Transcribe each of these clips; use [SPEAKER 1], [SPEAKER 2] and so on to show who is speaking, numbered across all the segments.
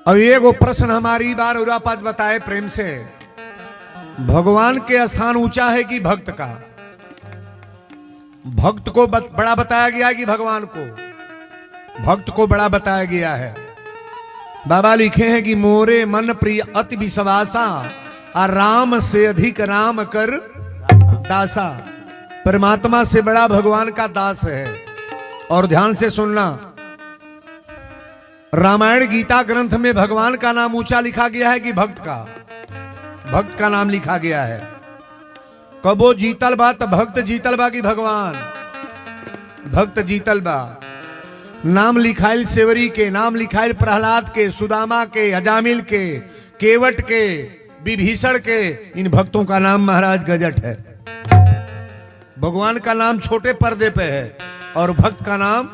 [SPEAKER 1] अब एगो प्रश्न हमारी बार उरा पास बताए प्रेम से, भगवान के स्थान ऊंचा है कि भक्त का? भक्त को बड़ा बताया गया है कि भगवान को? भक्त को बड़ा बताया गया है। बाबा लिखे हैं कि मोरे मन प्रिय अति विश्वासा, और राम से अधिक राम कर दासा। परमात्मा से बड़ा भगवान का दास है। और ध्यान से सुनना, रामायण गीता ग्रंथ में भगवान का नाम ऊंचा लिखा गया है कि भक्त का? भक्त का नाम लिखा गया है। कबो जीतल बा तो भक्त जीतल बा कि भगवान? भक्त जीतल बा। नाम लिखाइल सेवरी के, नाम लिखाइल प्रहलाद के, सुदामा के, अजामिल के, केवट के, विभीषण के, इन भक्तों का नाम महाराज गजट है। भगवान का नाम छोटे पर्दे पे है और भक्त का नाम,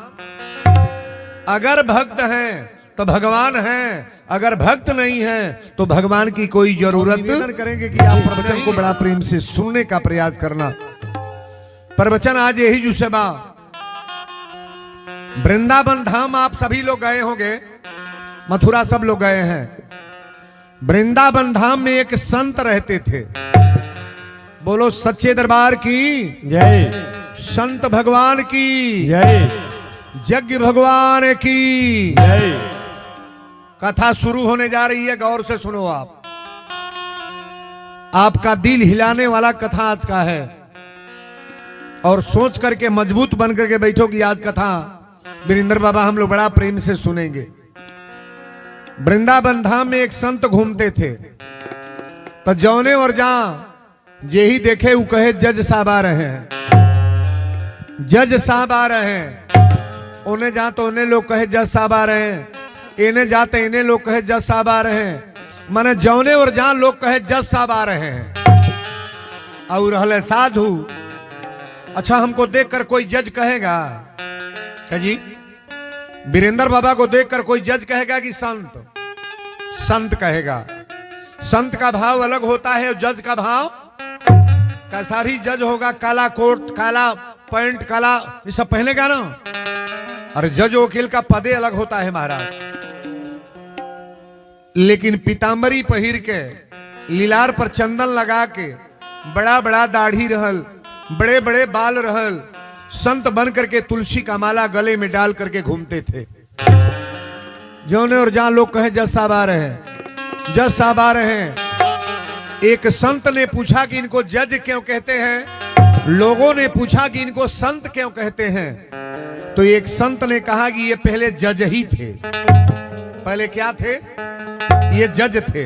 [SPEAKER 1] अगर भक्त हैं तो भगवान हैं, अगर भक्त नहीं है तो भगवान की कोई जरूरत करेंगे कि आप प्रवचन को बड़ा प्रेम से सुनने का प्रयास करना। प्रवचन आज यही जुसे बा। वृंदावन धाम आप सभी लोग गए होंगे, मथुरा सब लोग गए हैं। वृंदावन धाम में एक संत रहते थे। बोलो सच्चे दरबार की
[SPEAKER 2] जय,
[SPEAKER 1] संत भगवान की
[SPEAKER 2] जय,
[SPEAKER 1] यज्ञ भगवान की
[SPEAKER 2] जय।
[SPEAKER 1] कथा शुरू होने जा रही है, गौर से सुनो आप। आपका दिल हिलाने वाला कथा आज का है, और सोच करके मजबूत बन करके बैठो कि आज कथा वीरेंद्र बाबा हम लोग बड़ा प्रेम से सुनेंगे। वृंदावन धाम में एक संत घूमते थे, तो जौने और जहां जे ही देखे वो कहे जज साहब आ रहे हैं, जज साहब आ रहे हैं। उन्हें जा तो उन्हें लोग कहे जज साहब आ रहे हैं, इन्हें जाते इन्हें लोग कहे जज साहब आ रहे हैं। माने जौने और जहां लोग कहे जज साहब आ रहे हैं। और रहले साधु। अच्छा, हमको देखकर कोई जज कहेगा क्या जी? वीरेंद्र बाबा को देखकर कोई जज कहेगा कि संत? संत कहेगा। संत का भाव अलग होता है, और जज का भाव कैसा भी जज होगा, काला कोट, काला पैंट, काला ये सब पहनेगा ना। और जज वकील का पदे अलग होता है महाराज। लेकिन पीतांबरी पहिर के, लीलार पर चंदन लगा के, बड़ा बड़ा दाढ़ी रहल, बड़े बड़े बाल रहल, संत बन करके तुलसी का माला गले में डाल करके घूमते थे। जौने और जहां लोग कहे जज साहब आ रहे हैं, जज साहब आ रहे हैं। एक संत ने पूछा कि इनको जज क्यों कहते हैं? लोगों ने पूछा कि इनको संत क्यों कहते हैं? तो एक संत ने कहा कि ये पहले जज ही थे। पहले क्या थे? ये जज थे।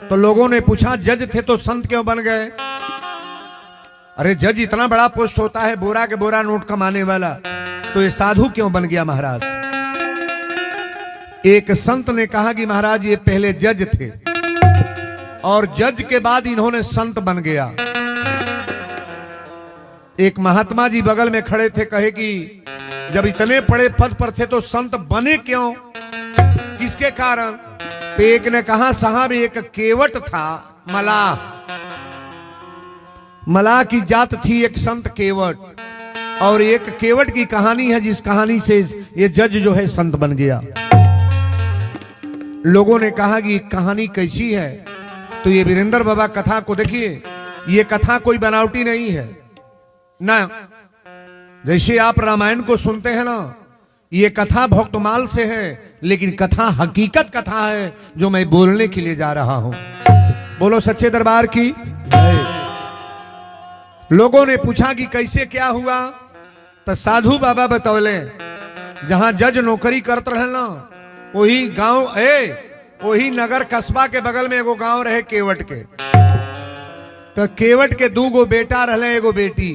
[SPEAKER 1] तो लोगों ने पूछा जज थे तो संत क्यों बन गए? अरे जज इतना बड़ा पोस्ट होता है, बोरा के बोरा नोट कमाने वाला, तो ये साधु क्यों बन गया महाराज? एक संत ने कहा कि महाराज ये पहले जज थे, और जज के बाद इन्होंने संत बन गया। एक महात्मा जी बगल में खड़े थे, कहे कि जब इतने बड़े पद पर थे तो संत बने क्यों? किसके कारण? तो एक ने कहा साहब एक केवट था, मलाह, मलाह की जात थी एक संत केवट, और एक केवट की कहानी है जिस कहानी से ये जज जो है संत बन गया। लोगों ने कहा कि कहानी कैसी है? तो ये वीरेंद्र बाबा कथा को देखिए, ये कथा कोई बनावटी नहीं है ना। जैसे आप रामायण को सुनते हैं ना, ये कथा भक्तमाल से है, लेकिन कथा हकीकत कथा है जो मैं बोलने के लिए जा रहा हूं। बोलो सच्चे दरबार की
[SPEAKER 2] जय।
[SPEAKER 1] लोगों ने पूछा कि कैसे क्या हुआ? तो साधु बाबा बतौले, जहां जज नौकरी करते रहे ना, वही गांव, वही नगर कस्बा के बगल में एगो गांव रहे केवट के। तो केवट के 2 गो बेटा रहे, एगो बेटी।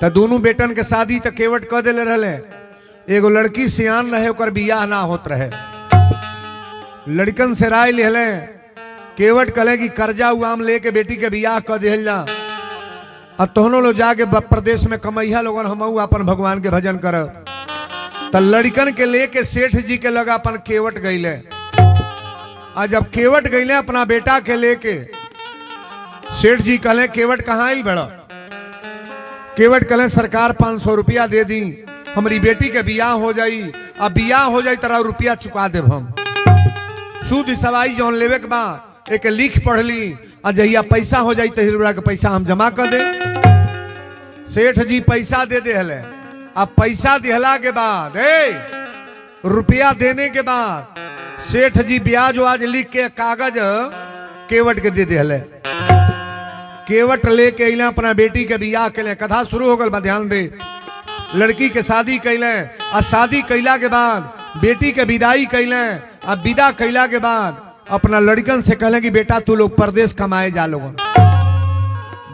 [SPEAKER 1] तो दोनों बेटन के शादी तो केवट कर दिले रहे। एगो लड़की सियान रहे, ओकर बियाह ना होत रहे। लड़कन से राय ले केवट कले कि कर्जा उआम लेके बेटी के बियाह कर दिल जा, और तोहनों लोग जाके प्रदेश में कमैया लोगन हम अपन भगवान के भजन कर। तो लड़कन के लेके सेठ जी के लगा अपन केवट गईले। और जब केवट गईले अपना बेटा के लेके, सेठ जी कहले केवट कहाँ आई बड़ा? केवट कहले सरकार 500 रुपया दे दी, हमारी बेटी के बियाह हो जाई, अब बियाह हो जाई तरह रुपया चुका देव हम। सूद सवाई जौन लेवे के बा एक लिख पढ़ ली आ जहिया पैसा हो जाई तही रुपया के पैसा हम जमा कर दे। सेठ जी पैसा दे देहले। अब पैसा दिहला के बाद रुपया देने के बाद सेठ जी ब्याज आज लिख के कागज केवट के दे दिहले। केवट लेके अइले अपना बेटी के बियाह के लिए। कथा शुरू हो गल बा, ध्यान दे। लड़की के शादी कैले आ शादी कैला के बाद बेटी के विदाई कैले। अब विदा कैला के बाद अपना लड़कन से कहले कि बेटा तू लोग परदेश कमाए जा लोगन।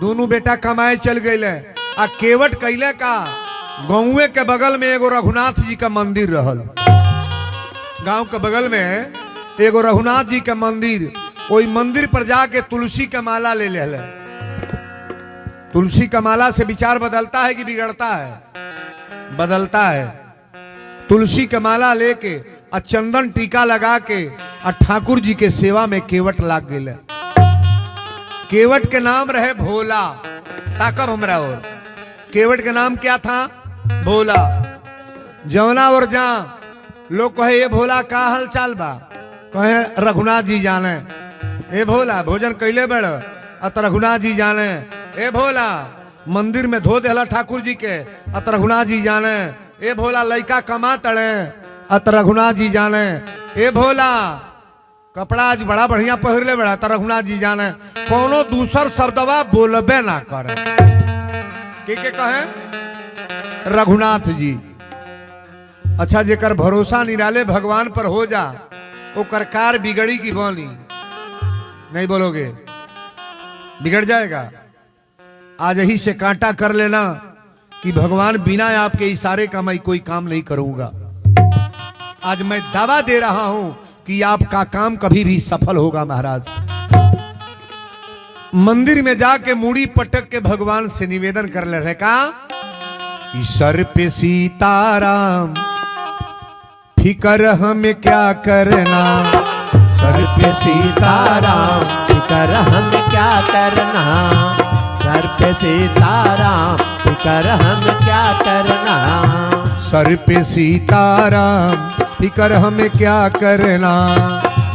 [SPEAKER 1] दोनों बेटा कमाए चल गए। आ केवट कैले का गाँवे के बगल में एगो रघुनाथ जी का मंदिर रहल। गांव के बगल में एगो रघुनाथ जी का मंदिर, वही मंदिर पर जाके तुलसी का माला ले ले। तुलसी का माला से विचार बदलता है कि बिगड़ता है? बदलता है। तुलसी का माला लेके और चंदन टीका लगा के और ठाकुर जी के सेवा में केवट लाग गए। केवट के नाम रहे भोला। ताकब हमरा और केवट के नाम क्या था? भोला। जवना और जा लोग कहे ये भोला का हाल चाल बा, कहे रघुनाथ जी जाने। ए भोला भोजन कैले बड़ अत रघुनाथ जी जाने। ए भोला मंदिर में धो देला ठाकुर जी के अत रघुनाथ जी जाने। ए भोला लइका कमा तड़े अत रघुनाथ जी जाने। ए भोला कपड़ा आज बड़ा बढ़िया पहिरले बड़ा अत रघुनाथ जी जाने। कोनो दूसर शब्दवा बोलबे ना करे। के कहे? रघुनाथ जी। अच्छा जेकर भरोसा निराले भगवान पर हो जा ओकर कार बिगड़ी की बोली नहीं बोलोगे? बिगड़ जाएगा। आज ही से कांटा कर लेना कि भगवान बिना आपके इशारे का मैं कोई काम नहीं करूंगा। आज मैं दावा दे रहा हूं कि आपका काम कभी भी सफल होगा महाराज। मंदिर में जाके मूड़ी पटक के भगवान से निवेदन कर ले रहे का कि सर पे सीताराम फिकर हमें क्या करना।
[SPEAKER 2] सर पे सीताराम फिकर हमें क्या करना। सर पे सीताराम फिकर हमें क्या करना।
[SPEAKER 1] सर पे सीताराम फिकर हमें क्या करना।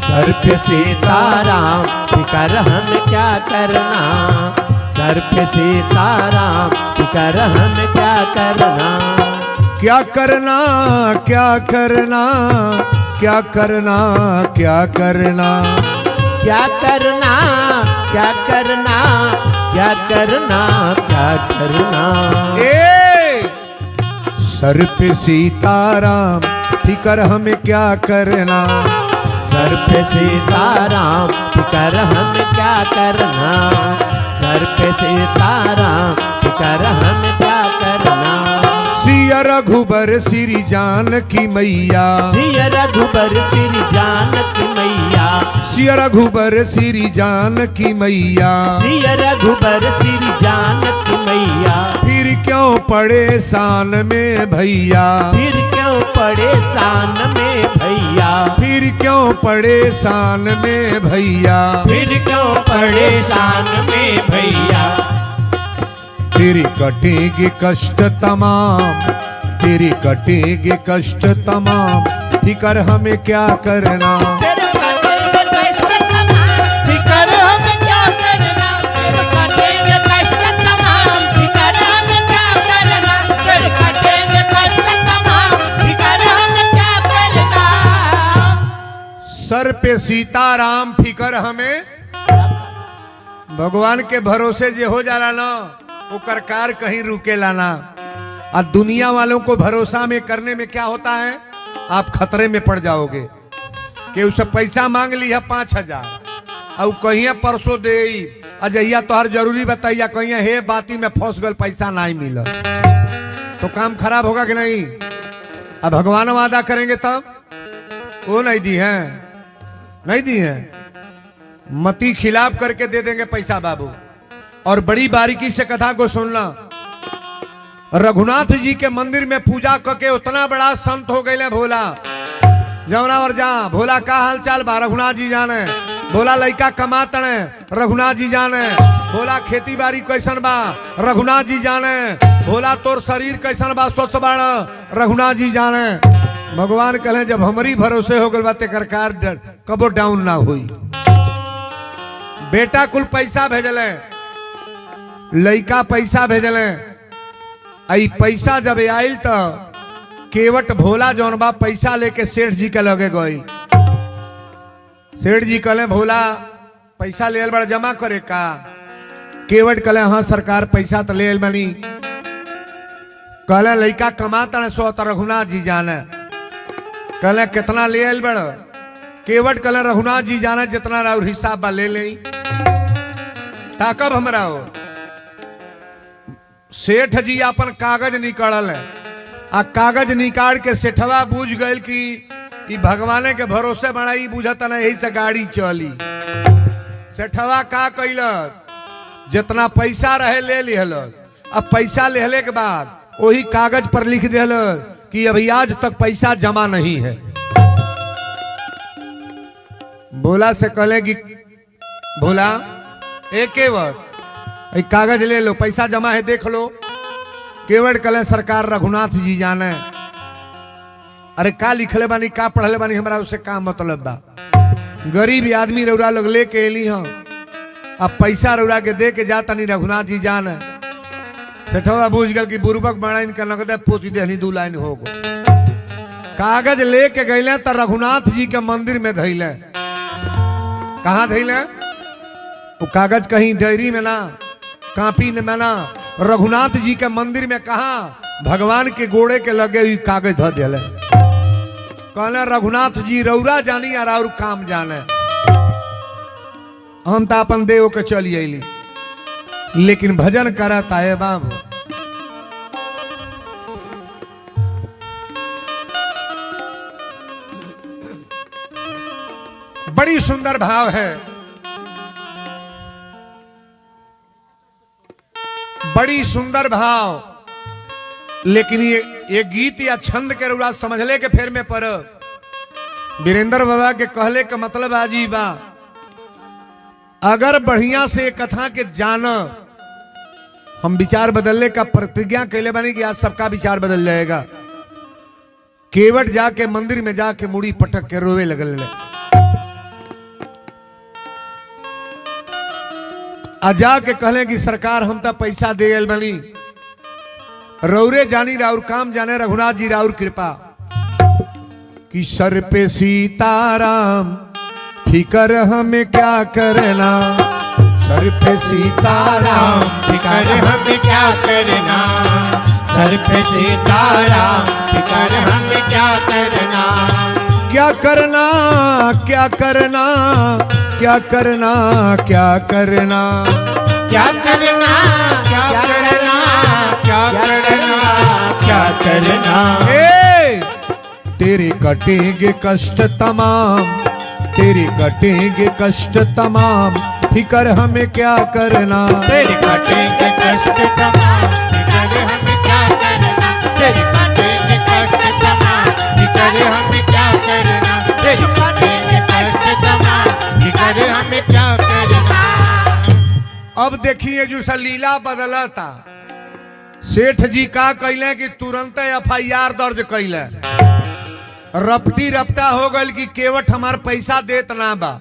[SPEAKER 2] सर पे सीताराम फिकर हमें क्या करना। सर पे सीताराम फिकर हमें क्या करना।
[SPEAKER 1] क्या करना क्या करना क्या करना क्या करना
[SPEAKER 2] क्या करना क्या करना क्या करना क्या करना।
[SPEAKER 1] ए सर पे सीताराम फिकर हमें क्या करना।
[SPEAKER 2] सर पे सीताराम फिकर हमें क्या करना। सर पे सीताराम फिकर हमें क्या करना।
[SPEAKER 1] सिया रघुबर श्री जानकी मैया।
[SPEAKER 2] सिया रघुबर श्री जानकी मैया।
[SPEAKER 1] सिया रघुबर श्री जानकी मैया।
[SPEAKER 2] सिया रघुबर श्री जानकी मैया।
[SPEAKER 1] फिर क्यों परेशान में भैया।
[SPEAKER 2] फिर क्यों परेशान में भैया।
[SPEAKER 1] फिर क्यों परेशान में भैया।
[SPEAKER 2] फिर क्यों परेशान में भैया।
[SPEAKER 1] तेरी कटेंगे कष्ट तमाम। तेरी कटेंगे कष्ट तमाम। फिकर हमें क्या करना।
[SPEAKER 2] तेरे कटेंगे कष्ट तमाम। फिकर हमें क्या करना। तेरे कटेंगे कष्ट तमाम। फिकर हमें क्या करना। तेरे कटेंगे कष्ट तमाम। फिकर हमें क्या करना।
[SPEAKER 1] सर पे सीताराम फिकर हमें। भगवान के भरोसे जे हो जाला ना ओकर कार कहीं रुके लाना। और दुनिया वालों को भरोसा में करने में क्या होता है, आप खतरे में पड़ जाओगे कि उससे पैसा मांग लिया 5,000 और कहीं परसों दे अजहिया तोहर जरूरी बताइया कहीं हे बाती में फंस गल पैसा नहीं मिला तो काम खराब होगा कि नहीं। अब भगवान वादा करेंगे तब वो नहीं दी है, नहीं दी है, मती खिलाफ करके दे देंगे पैसा बाबू। और बड़ी बारीकी से कथा को सुनना। रघुनाथ जी के मंदिर में पूजा करके उतना बड़ा संत हो गए भोला। जवनावर जा भोला का हाल चाल बा रघुनाथ जी जाने। भोला लइका कमातने रघुनाथ जी जाने। भोला खेती बाड़ी कैसन बा रघुनाथ जी जाने। भोला तोर शरीर कैसन बा स्वस्थ बाड़ रघुनाथ जी जाने। भगवान कहले जब हमारी भरोसे हो गल बा तेकर कार कबो डाउन ना हुई। बेटा कुल पैसा भेजले, लइका पैसा भेजले, आई पैसा जब आयल तो केवट भोला जौन बा पैसा लेके सेठ जी के लगे गई। सेठ जी कहले भोला पैसा ले बड़ा जमा करे का? केवट कहले हाँ सरकार पैसा तो ले बनी। कहले लइका कमाता सो तो रघुनाथ जी जाने। कहले कितना ले आयल बड़? केवट कहले रघुनाथ जी जाने जितना और हिसाब बा ले ले। ताकब हमरा हो। सेठ जी अपन कागज निकाल आ कागज निकाल के सेठवा बूझ गए कि ई भगवाने के भरोसे बड़ा ही बुझता ना, यही से गाड़ी चली। सेठवा का कैलस जितना पैसा रहे ले लिहलस। अब पैसा लेहले के बाद वही कागज पर लिख दिहलस कि अभी आज तक पैसा जमा नहीं है। भोला से कहले कि भोला एक केवट एक कागज ले लो, पैसा जमा है देख लो। केवट कहले सरकार रघुनाथ जी जाने। अरे का लिखले बानी का पढ़ले बानी हमरा उससे का मतलब बा? गरीब आदमी रौरा लोग लेके एली हम, अब पैसा रौरा के दे के जाता नहीं रघुनाथ जी जाने। सेठवा बूझ गल कि बुर्बक बड़ा इनका नगदे पोती देहनी 2 लाइन हो गो। कागज लेके गईले तो रघुनाथ जी के मंदिर में धैले। कहाँ धैले? वो कागज कहीं डायरी में ना, कापी में ना, रघुनाथ जी के मंदिर में। कहा भगवान के गोड़े के लगे हुई कागज धो दिले। कहले रघुनाथ जी रौरा जानी और और काम जाने, हम तो अपन देव के चली अली, लेकिन भजन करता है बाबू। बड़ी सुंदर भाव है, बड़ी सुंदर भाव। लेकिन ये गीत या छंद के रउरा समझले के फेर में पर वीरेंद्र बाबा के कहले का मतलब आजी बा। अगर बढ़िया से कथा के जान, हम विचार बदलने का प्रतिज्ञा कैले बनी कि आज सबका विचार बदल जाएगा। केवट जाके मंदिर में जाके मुड़ी पटक के रोवे लगल। आजा के कहले कि सरकार हम तो पैसा दे बनी, रौरे जानी राउर काम जाने रघुनाथ जी राउर कृपा। कि सर पे सीताराम फिकर हमें क्या करना, सर पे सीताराम
[SPEAKER 2] फिकर हमें क्या करना, सर पे सीताराम फिकर हमें क्या करना।
[SPEAKER 1] क्या करना क्या करना क्या करना क्या करना
[SPEAKER 2] क्या करना क्या करना क्या करना क्या करना।
[SPEAKER 1] तेरे कटेंगे कष्ट तमाम, तेरे कटेंगे कष्ट तमाम, फिकर हमें क्या करना।
[SPEAKER 2] तेरे कटेंगे कष्ट तमाम, फिकर हमें क्या करना। तेरे कटेंगे कष्ट तमाम, फिकर हमें क्या करना। तेरे कटेंगे कष्ट तमाम, फिकर हमें क्या करना।
[SPEAKER 1] अब देखिए जो लीला बदला था। सेठ जी का कैले कि तुरंत FIR दर्ज कैले। रपटी रपटा हो गल कि केवट हमार पैसा देत ना बा,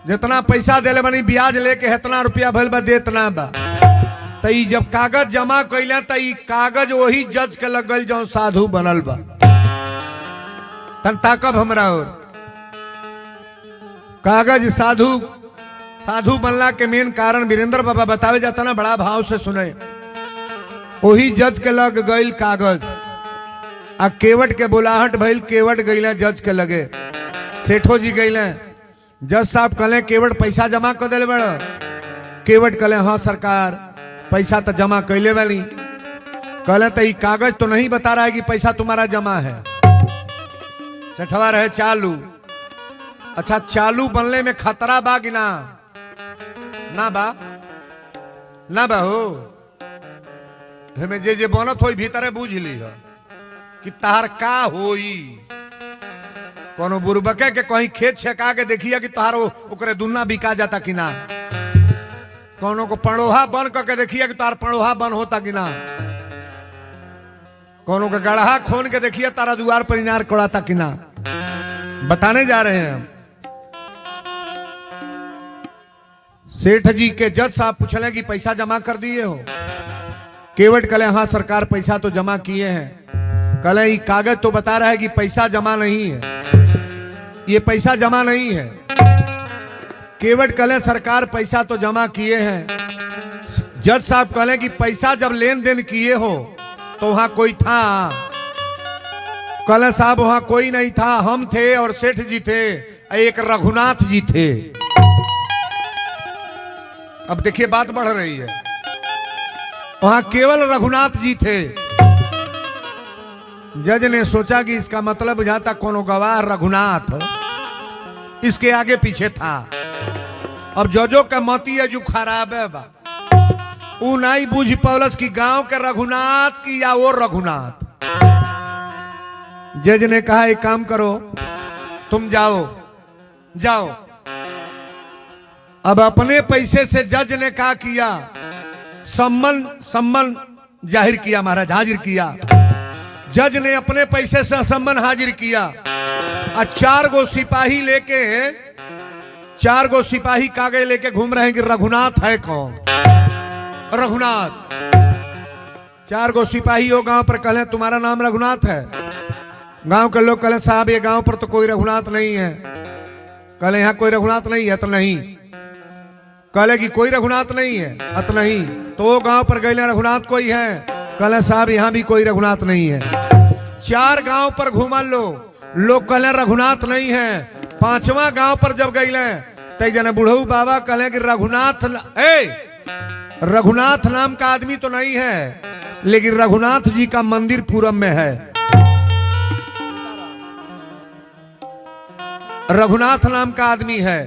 [SPEAKER 1] जितना पैसा देले बनी ब्याज लेके इतना रुपया भल बा देत ना बा। तो जब कागज जमा कैले तो कागज वही जज के लग गल जो साधु बनल बा। तन ताकब हमरा और कागज साधु साधु बनला के मेन कारण वीरेंद्र बाबा बतावे जाता ना, बड़ा भाव से सुने। वही जज के लग गईल कागज, आ केवट के बुलाहट भइल, केवट गईले जज के लगे। सेठो जी गईले, जज साहब कहले केवट पैसा जमा कर दिले बड़। केवट कहले हाँ सरकार पैसा तो जमा कैले वाली। कहले तो ये कागज तो नहीं बता रहा है कि पैसा तुम्हारा जमा है। सेठवा रहे चालू। अच्छा चालू बनने में खतरा बा कि ना? ना बा, ना बा हो। हमें जे बनत हो भीतरे बूझ ली है कि तार का होई। कोनो बुरबके के कहीं खेत छेका के देखिए कि तार ओकरे दुन्ना बिका जाता कि ना। कोनो को पड़ोहा बन करके देखिए कि तार पड़ोहा बन होता कि ना। कोनो का गढ़ा खोन के देखिए तारा द्वार पर इनार कोड़ाता कि ना। बताने जा रहे हैं हम। सेठ जी के जज साहब पूछले कि पैसा जमा कर दिए हो? केवट कले हाँ सरकार पैसा तो जमा किए हैं। कले ये कागज तो बता रहा है कि पैसा जमा नहीं है, ये पैसा जमा नहीं है। केवट कले सरकार पैसा तो जमा किए हैं। जज साहब कले कि पैसा जब लेन देन किए हो तो वहां कोई था? कले साहब वहां कोई नहीं था, हम थे और सेठ जी थे, एक रघुनाथ जी थे। अब देखिए बात बढ़ रही है। वहां केवल रघुनाथ जी थे। जज ने सोचा कि इसका मतलब बुझाता कोनो गवाह रघुनाथ इसके आगे पीछे था। अब जजों का मती है जो खराब है बा, ऊ नहीं बुझ पौलस की गांव के रघुनाथ की या वो रघुनाथ। जज ने कहा एक काम करो, तुम जाओ जाओ। अब अपने पैसे से जज ने क्या किया? सम्मन जाहिर किया महाराज, हाजिर किया। जज ने अपने पैसे से सम्मन हाजिर किया और 4 गो सिपाही लेके, 4 गो सिपाही कागज लेके घूम रहे हैं कि रघुनाथ है कौन? रघुनाथ। 4 गो सिपाही हो गांव पर कहे तुम्हारा नाम रघुनाथ है? गांव के लोग कहे साहब ये गांव पर तो कोई रघुनाथ नहीं है। कहे यहाँ कोई रघुनाथ नहीं है? तो नहीं। कहे कि कोई रघुनाथ नहीं है? अत नहीं। तो वो गांव पर गए रघुनाथ कोई है? कहे साहब यहाँ भी कोई रघुनाथ नहीं है। 4 गांव पर घूमल लोग कहे रघुनाथ नहीं है। 5वां गांव पर जब गए तो जने बुढ़ऊ बाबा कहे कि रघुनाथ नाम का आदमी तो नहीं है, लेकिन रघुनाथ जी का मंदिर पूरब में है। रघुनाथ नाम का आदमी है।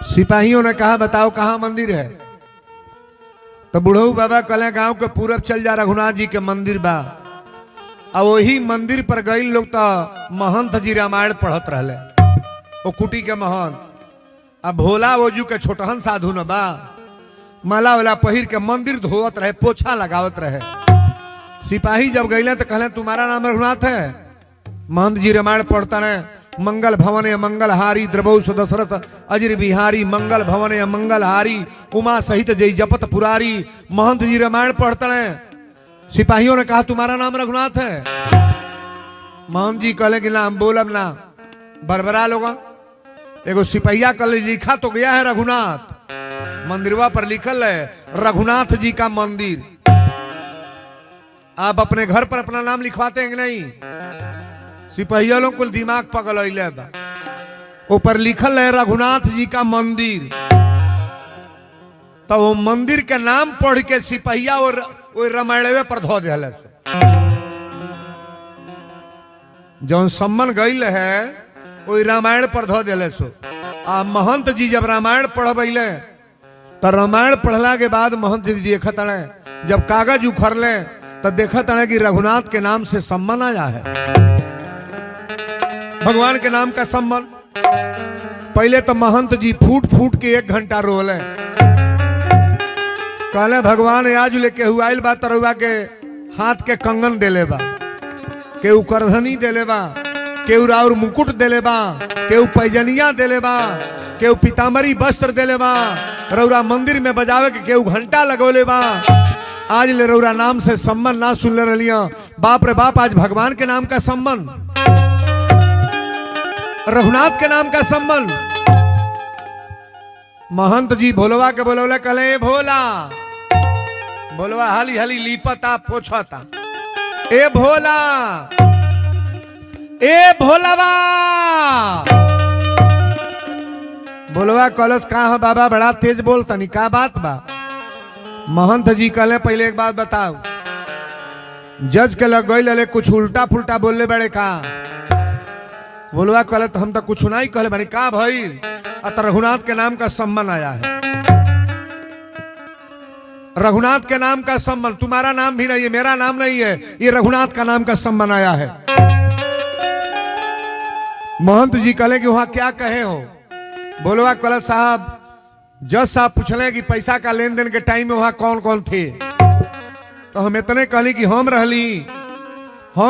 [SPEAKER 1] सिपाहियों ने कहा बताओ कहां मंदिर है? तो बुढ़ऊ बाबा कले गांव के पूरब चल जा, रघुनाथ जी के मंदिर बा। अब वही मंदिर पर गए लोग तो महंत जी रामायण पढ़त रहले, वो कुटी के महंत। अब भोला वोजू के छोटहन साधु न बा, माला वाला पहिर के मंदिर धोवत रहे, पोछा लगावत रहे। सिपाही जब गए तो कहले तुम्हारा नाम रघुनाथ है? महंत जी रामायण पढ़ता रहे। मंगल भवन मंगल हारी द्रबौ दशरथ अजर बिहारी, मंगल भवन मंगल हारी उमा सहित जय जपत पुरारी। महंत जी रामायण पढ़ते रहे। सिपाहियों ने कहा तुम्हारा नाम रघुनाथ है? महंत जी कहले कि नाम बोलब ना, बरबरा लोग। एगो सिपहिया कल लिखा तो गया है रघुनाथ, मंदिरवा पर लिखल है रघुनाथ जी का मंदिर। आप अपने घर पर अपना नाम लिखवाते हैं कि नहीं? सिपहिया लोग कुल दिमाग पगल बा। ऊपर लिखल है रघुनाथ जी का मंदिर। तो वो मंदिर के नाम पढ़ के सिपहिया और रामायणवे पर धो दिया। जो सम्मन गईल है वो रामायण पर धो दिले सो। आ महंत जी जब रामायण पढ़बैले तो रामायण पढ़ला के बाद महंत जी देखत है, जब कागज उखड़ले तो देखत है कि रघुनाथ के नाम से सम्मन आया है, भगवान के नाम का सम्मन। पहले तो महंत जी फूट फूट के 1 घंटा रोले। कहले भगवान आज लेके हुआइल बा तरुआ के हाथ के कंगन देले बा, केहू करधनी देले बा, केहू राउर मुकुट देले बा, केहू पैजनिया देले बा, केहू पीताम्बरी वस्त्र देले बा। रौरा मंदिर में बजावे के केहू घंटा लगोले बा। आज ले रौरा नाम से सम्मन ना सुन रलिया। बाप रे बाप, आज भगवान के नाम का सम्मन, रघुनाथ के नाम का सम्मन। महंत जी भोलवा के बोलौले, कहले भोला। भोलवा हाली हाली लीपता पोछता, ए भोला, ए भोलवा। भोलवा कलश कहा है बाबा, बड़ा तेज बोलता नहीं, का बात बा? महंत जी कहले पहले एक बात बताओ, जज के लग गई कुछ उल्टा फुल्टा बोलले बड़े का? बोलवा कहले तो हम तो कुछ नहीं कहले बनी, का भाई? रघुनाथ के नाम का सम्मान आया है, रघुनाथ के नाम का सम्मान। तुम्हारा नाम भी नहीं है, मेरा नाम नहीं है, ये रघुनाथ का नाम का सम्मान आया है। महंत जी कहले कि वहां क्या कहे हो? बोलवा कहले साहब, जज साहब पूछले कि पैसा का लेन देन के टाइम में वहां कौन कौन थे? तो हम इतने कहली कि हम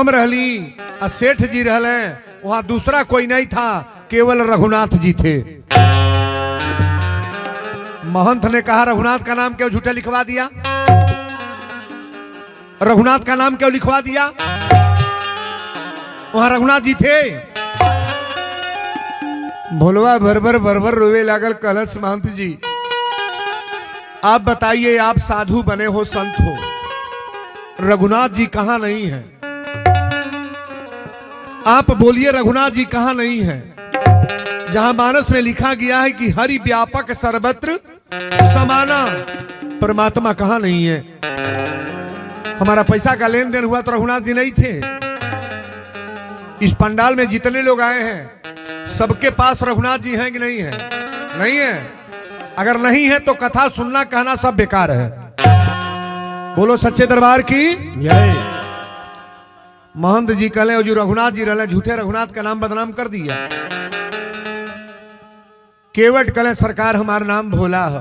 [SPEAKER 1] रहली आ सेठ जी रहले, वहां दूसरा कोई नहीं था, केवल रघुनाथ जी थे। महंत ने कहा रघुनाथ का नाम क्यों झूठे लिखवा दिया, रघुनाथ का नाम क्यों लिखवा दिया, वहां रघुनाथ जी थे। भोलवा भर रोवे लागल। कलश महंत जी आप बताइए, आप साधु बने हो, संत हो, रघुनाथ जी कहां नहीं है? आप बोलिए रघुनाथ जी कहां नहीं है? जहां मानस में लिखा गया है कि हरि व्यापक सर्वत्र समाना, परमात्मा कहां नहीं है? हमारा पैसा का लेन देन हुआ तो रघुनाथ जी नहीं थे। इस पंडाल में जितने लोग आए हैं सबके पास रघुनाथ जी हैं कि नहीं है? नहीं है। अगर नहीं है तो कथा सुनना कहना सब बेकार है। बोलो सच्चे दरबार की
[SPEAKER 3] जय।
[SPEAKER 1] महंत जी कहले जो रघुनाथ जी रहले, झूठे रघुनाथ का नाम बदनाम कर दिया। केवट कहले सरकार हमारा नाम भोला है,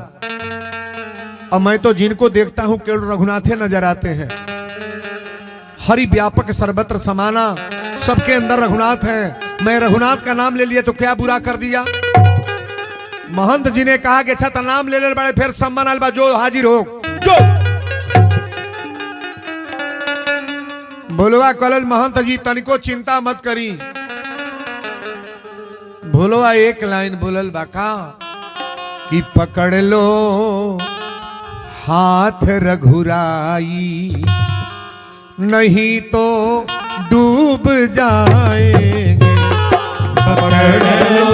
[SPEAKER 1] और मैं तो जिनको देखता हूं केवल रघुनाथे नजर आते हैं। हरि व्यापक सर्वत्र समाना, सबके अंदर रघुनाथ है। मैं रघुनाथ का नाम ले लिया तो क्या बुरा कर दिया? महंत जी ने कहा कि अच्छा तो नाम ले ले बड़े, फिर सम्मान अलबा जो हाजिर हो जो। भोलवा कॉलेज महंत जी तनिको चिंता मत करी। भोलवा एक लाइन बोलल बाका कि पकड़ लो हाथ रघुराई, नहीं तो डूब जाएंगे।
[SPEAKER 3] पकड़ लो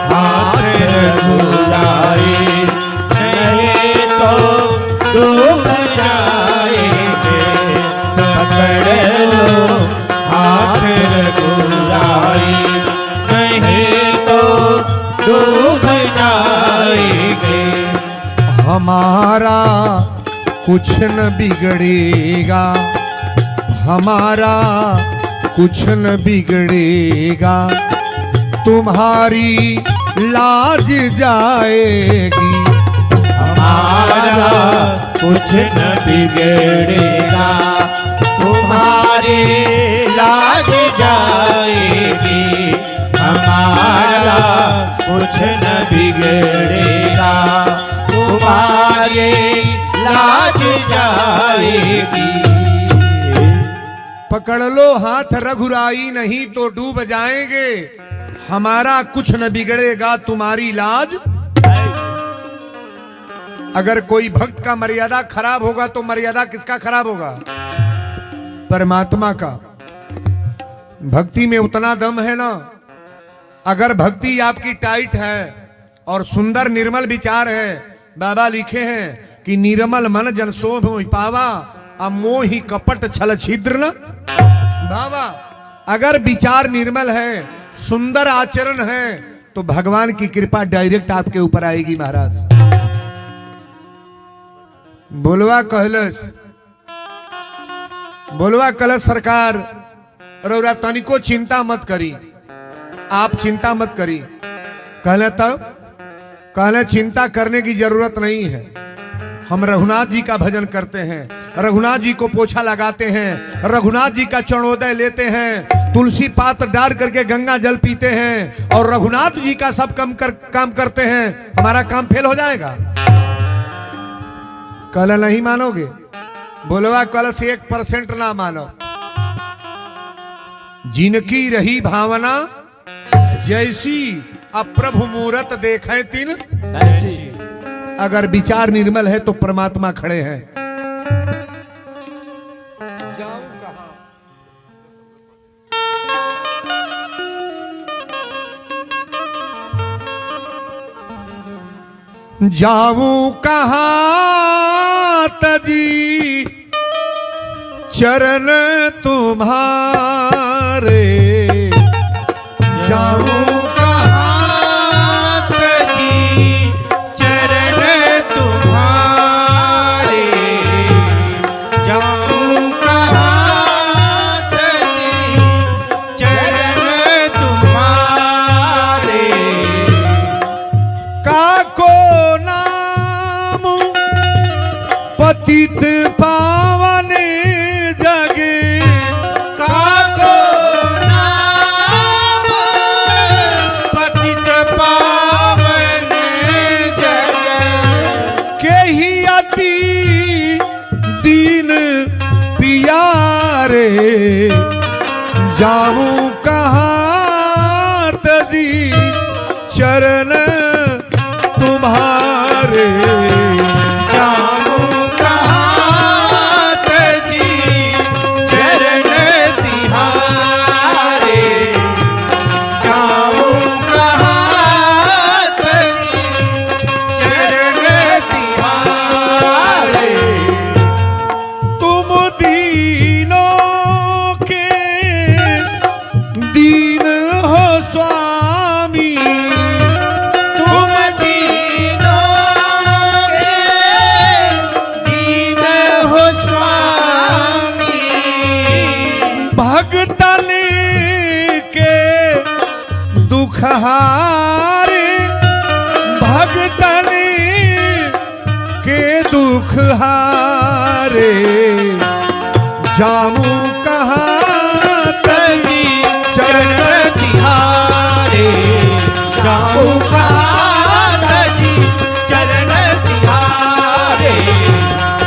[SPEAKER 3] हाथ रघुराई, नहीं तो डूब जाएंगे। पकड़ लो हाथ रघुराई, नहीं तो डूब जाएंगे।
[SPEAKER 1] हमारा कुछ न बिगड़ेगा, हमारा कुछ न बिगड़ेगा, तुम्हारी लाज जाएगी।
[SPEAKER 3] हमारा कुछ न बिगड़ेगा, तुम्हारी लाज जाएगी। हमारा कुछ न बिगड़ेगा, तुम्हारी लाज जाएगी।
[SPEAKER 1] पकड़ लो हाथ रघुराई, नहीं तो डूब जाएंगे। हमारा कुछ न बिगड़ेगा, तुम्हारी लाज। अगर कोई भक्त का मर्यादा खराब होगा तो मर्यादा किसका खराब होगा? परमात्मा का। भक्ति में उतना दम है ना, अगर भक्ति आपकी टाइट है और सुंदर निर्मल विचार है, बाबा लिखे हैं कि निर्मल मन जन शोभ पावा, मोहि कपट छल छिद्र न बाबा। अगर विचार निर्मल है, सुंदर आचरण है, तो भगवान की कृपा डायरेक्ट आपके ऊपर आएगी महाराज। बोलवा कहलस, बोलवा कलश सरकार रौरा तनिको चिंता मत करी, आप चिंता मत करी। कहले तब कहले चिंता करने की जरूरत नहीं है, हम रघुनाथ जी का भजन करते हैं, रघुनाथ जी को पोछा लगाते हैं, रघुनाथ जी का चरणोदय लेते हैं, तुलसी पात्र डाल करके गंगा जल पीते हैं और रघुनाथ जी का सब काम करते हैं। हमारा काम फेल हो जाएगा? कल नहीं मानोगे? बोलवा कल से 1% ना मानो। जिनकी रही भावना जैसी, अब प्रभु मूरत देखे तिन। अगर विचार निर्मल है तो परमात्मा खड़े हैं। जाऊं कहां? जाऊं कहां तजी चरण तुम्हारे, जाऊं पतित पावन जाऊं कहाँ तजी चरण तुम्हारे,
[SPEAKER 3] जाऊं कहाँ तजी चरण तिहारे, जाऊं कहाँ तजी चरण तिहारे।
[SPEAKER 1] तुम दीनों के दीन हो स्वामी,
[SPEAKER 3] तुम दीनों के दीन हो स्वामी,
[SPEAKER 1] भगतन के दुख हारे, भगतन के दुख हारे, जाऊं कहाँ तजी चरण
[SPEAKER 3] तिहारे, जाऊं कहाँ तजी चरण तिहारे,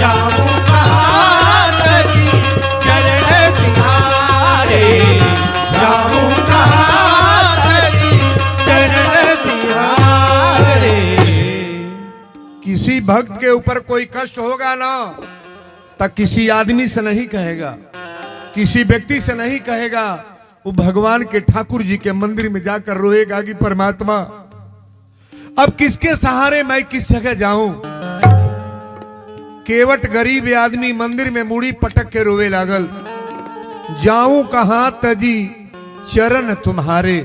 [SPEAKER 3] जाऊं कहाँ तजी चरण तिहारे, जाऊं कहाँ तजी चरण तिहारे।
[SPEAKER 1] किसी भक्त के ऊपर कोई कष्ट होगा ना तो किसी आदमी से नहीं कहेगा, किसी व्यक्ति से नहीं कहेगा, वो भगवान के ठाकुर जी के मंदिर में जाकर रोएगा कि परमात्मा अब किसके सहारे मैं किस जगह जाऊं। केवट गरीब आदमी मंदिर में मुड़ी पटक के रोवे लागल, जाऊं कहां तजी चरण तुम्हारे।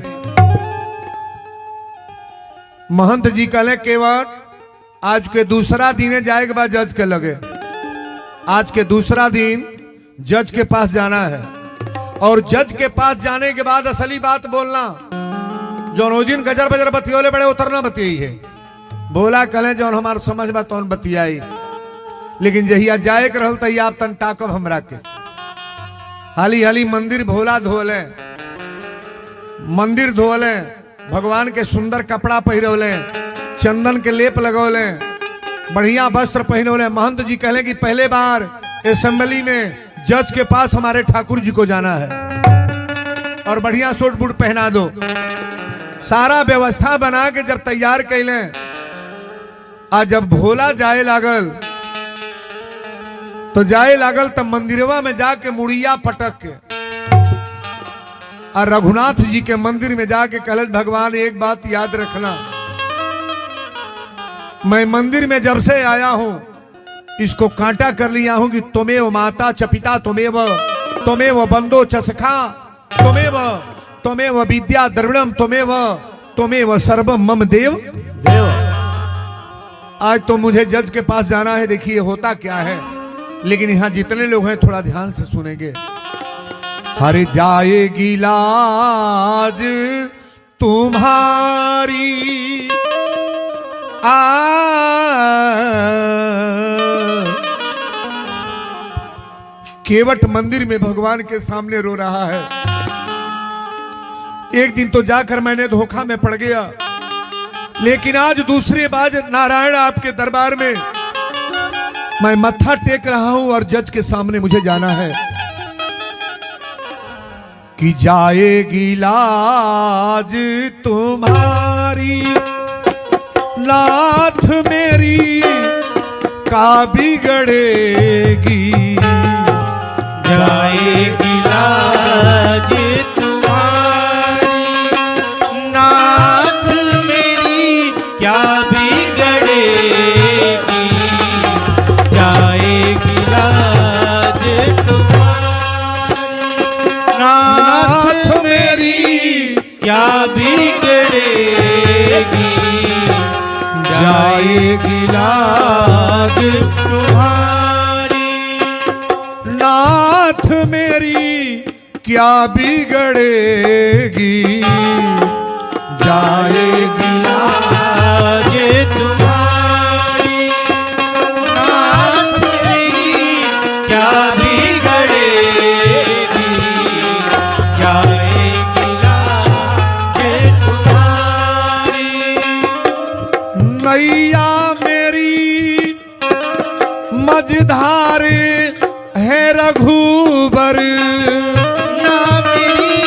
[SPEAKER 1] महंत जी कहले केवट आज के दूसरा दिन जाए के बाद जज के लगे, आज के दूसरा दिन जज के पास जाना है और जज के पास जाने के बाद असली बात बोलना। जौन ओ दिन गजर बजर बतियोले बड़े उतरना बतियाई है, बोला कले जौन हमार समझ बा तौन बतियाई, लेकिन जहिया जाए के रहल तहिया आप तन टाकब हमरा के। हाली हाली मंदिर भोला धोले, मंदिर धोले, भगवान के सुंदर कपड़ा पहिरौले, चंदन के लेप लगौले, बढ़िया वस्त्र पहनौले। महंत जी कहले कि पहले बार असेंबली में जज के पास हमारे ठाकुर जी को जाना है और बढ़िया सूट बूट पहना दो। सारा व्यवस्था बना के जब तैयार कैले, आज जब भोला जाए लागल तो जाए लागल तब मंदिरवा में जाके मुड़िया पटक के और रघुनाथ जी के मंदिर में जाके कहल भगवान एक बात याद रखना, मैं मंदिर में जब से आया हूं इसको कांटा कर लिया हूं कि तुमेव माता च पिता तुमेव बंदो च सखा तुमेव विद्या द्रविणम तुमेव सर्वम मम देव। आज तो मुझे जज के पास जाना है, देखिए होता क्या है, लेकिन यहां जितने लोग हैं थोड़ा ध्यान से सुनेंगे। हर जाएगी लाज तुम्हारी केवट मंदिर में भगवान के सामने रो रहा है। एक दिन तो जाकर मैंने धोखा में पड़ गया, लेकिन आज दूसरी बार नारायण आपके दरबार में मैं मत्था टेक रहा हूं और जज के सामने मुझे जाना है कि जाएगी लाज तुम्हारी, नाथ मेरी का बिगड़ेगी,
[SPEAKER 3] जाएगी लाज तुम्हारी, नाथ मेरी क्या बिगड़ेगी, जाएगी लाज तुम्हारी, नाथ मेरी क्या बिगड़ेगी, जाएगी लाज तुम्हारी,
[SPEAKER 1] नाथ मेरी क्या बिगड़ेगी,
[SPEAKER 3] जाएगी लाज तुम्हारी, नाथ मेरी क्या बिगड़ेगी, जाएगी लाज तुम्हारी,
[SPEAKER 1] नैया मेरी मझधार है रघुबर,
[SPEAKER 3] या मेरी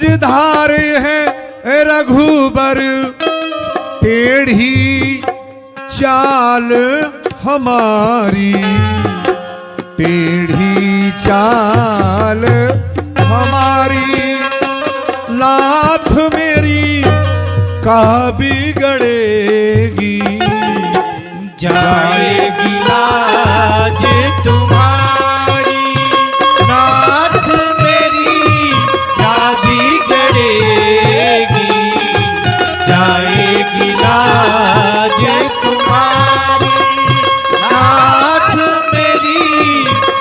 [SPEAKER 1] मझधार है रघुबर टेढ़ी चाल हमारी, टेढ़ी चाल हमारी, नाथ मेरी का बिगड़ेगी।
[SPEAKER 3] जाएगी लाज तुम्हारी, नाथ मेरी क्या बिगड़ेगी। जाएगी लाज तुम्हारी, नाथ मेरी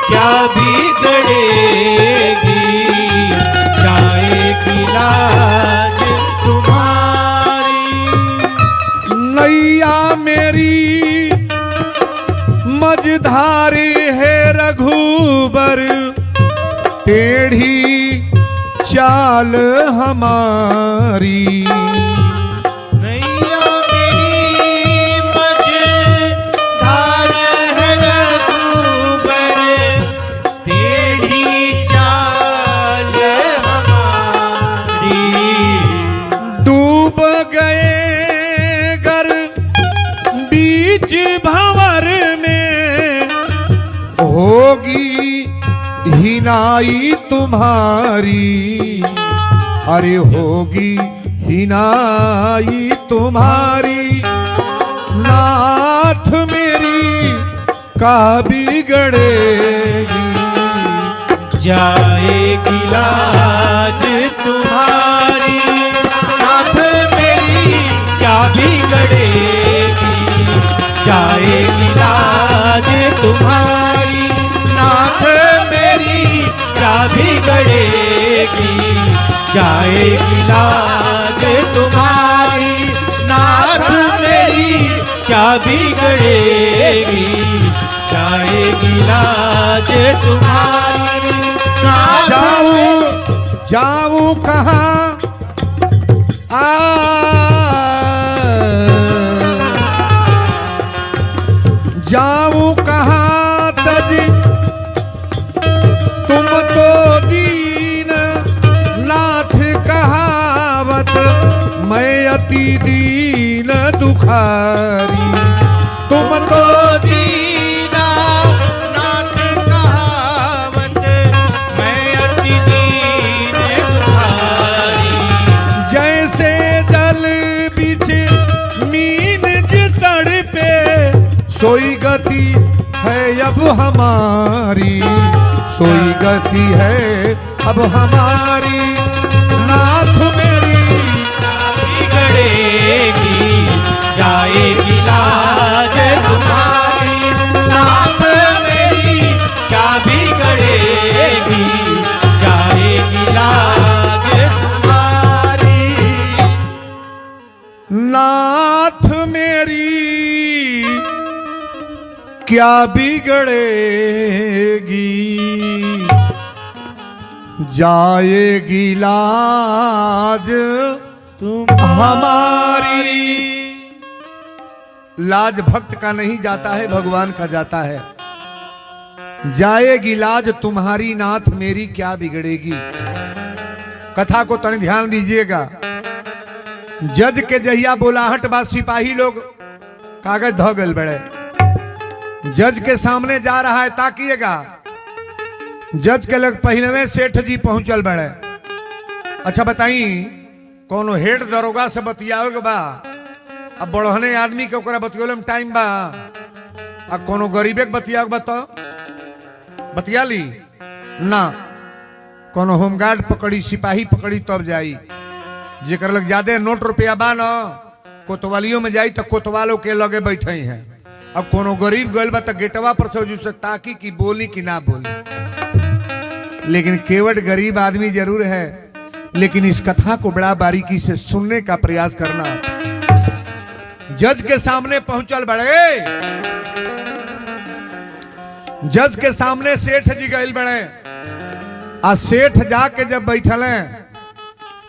[SPEAKER 3] क्या बिगड़ेगी। जाएगी लाज तुम्हारी।
[SPEAKER 1] नैया मेरी मझधारी है रघुबर टेढ़ी चाल हमारी।
[SPEAKER 3] नैया मेरी मझधार है रघुबर टेढ़ी चाल हमारी।
[SPEAKER 1] डूब गए गर बीच भंवर में, होगी हिनाई तुम्हारी। अरे होगी हिनाई तुम्हारी, नाथ मेरी का बिगड़ेगी।
[SPEAKER 3] जाएगी लाज तुम्हारी, नाथ मेरी क्या बिगड़ेगी। जाएगी लाज तुम्हारी, नाथ मेरी क्या बिगड़ेगी। जाएगी लाज तुम्हारी, नाथ मेरी क्या बिगड़ेगी। जाएगी लाज तुम्हारी, नाथ
[SPEAKER 1] जाऊं जाऊं कहाँ जाऊं कहाँ तज तुम तो दीन नाथ कहावत, मैं अति दीन दुखारी। तुम तो
[SPEAKER 3] दीना नाथ कहावत, मैं अति दीन दुखारी।
[SPEAKER 1] जैसे जल बिच मीन जितड़ पे, सोई गति है अब हमारी, सोई गति है अब हमारी। नाथ मेरी
[SPEAKER 3] बिगड़ेगी, जाएगी लाज तुम्हारी, नाथ मेरी क्या बिगड़ेगी। जाएगी लाज तुम्हारी,
[SPEAKER 1] नाथ मेरी क्या बिगड़ेगी। जाएगी लाज हमारी। लाज भक्त का नहीं जाता है, भगवान का जाता है। जाएगी लाज तुम्हारी, नाथ मेरी क्या बिगड़ेगी। कथा को तनि ध्यान दीजिएगा। जज के जहिया बोलाहट बा, सिपाही लोग कागज ध गल बड़े। जज के सामने जा रहा है, ताकिएगा। जज के लग पहिनवे सेठ जी पहुंचल बड़े। अच्छा बताई, कोनो हेड दरोगा से बतियाओगे बा, अब बड़हने आदमी के ओकरा बतियोले में टाइम बा। अब कोनो गरीबे के बतियाओगे बा तो बतिया ली ना। कोनो होमगार्ड पकड़ी, सिपाही पकड़ी तब जाई। जेकर लग ज्यादा नोट रुपया बा न, कोतवालियों में जाई तो कोतवालों के लगे बैठे हैं। अब कोनो गरीब गल बा तो गेटवा पर से जो ताकि की बोली कि ना बोली। लेकिन केवट गरीब आदमी जरूर है, लेकिन इस कथा को बड़ा बारीकी से सुनने का प्रयास करना। जज के सामने पहुंचल बड़े। जज के सामने सेठ जी गए बड़े। आ सेठ जाके जब बैठल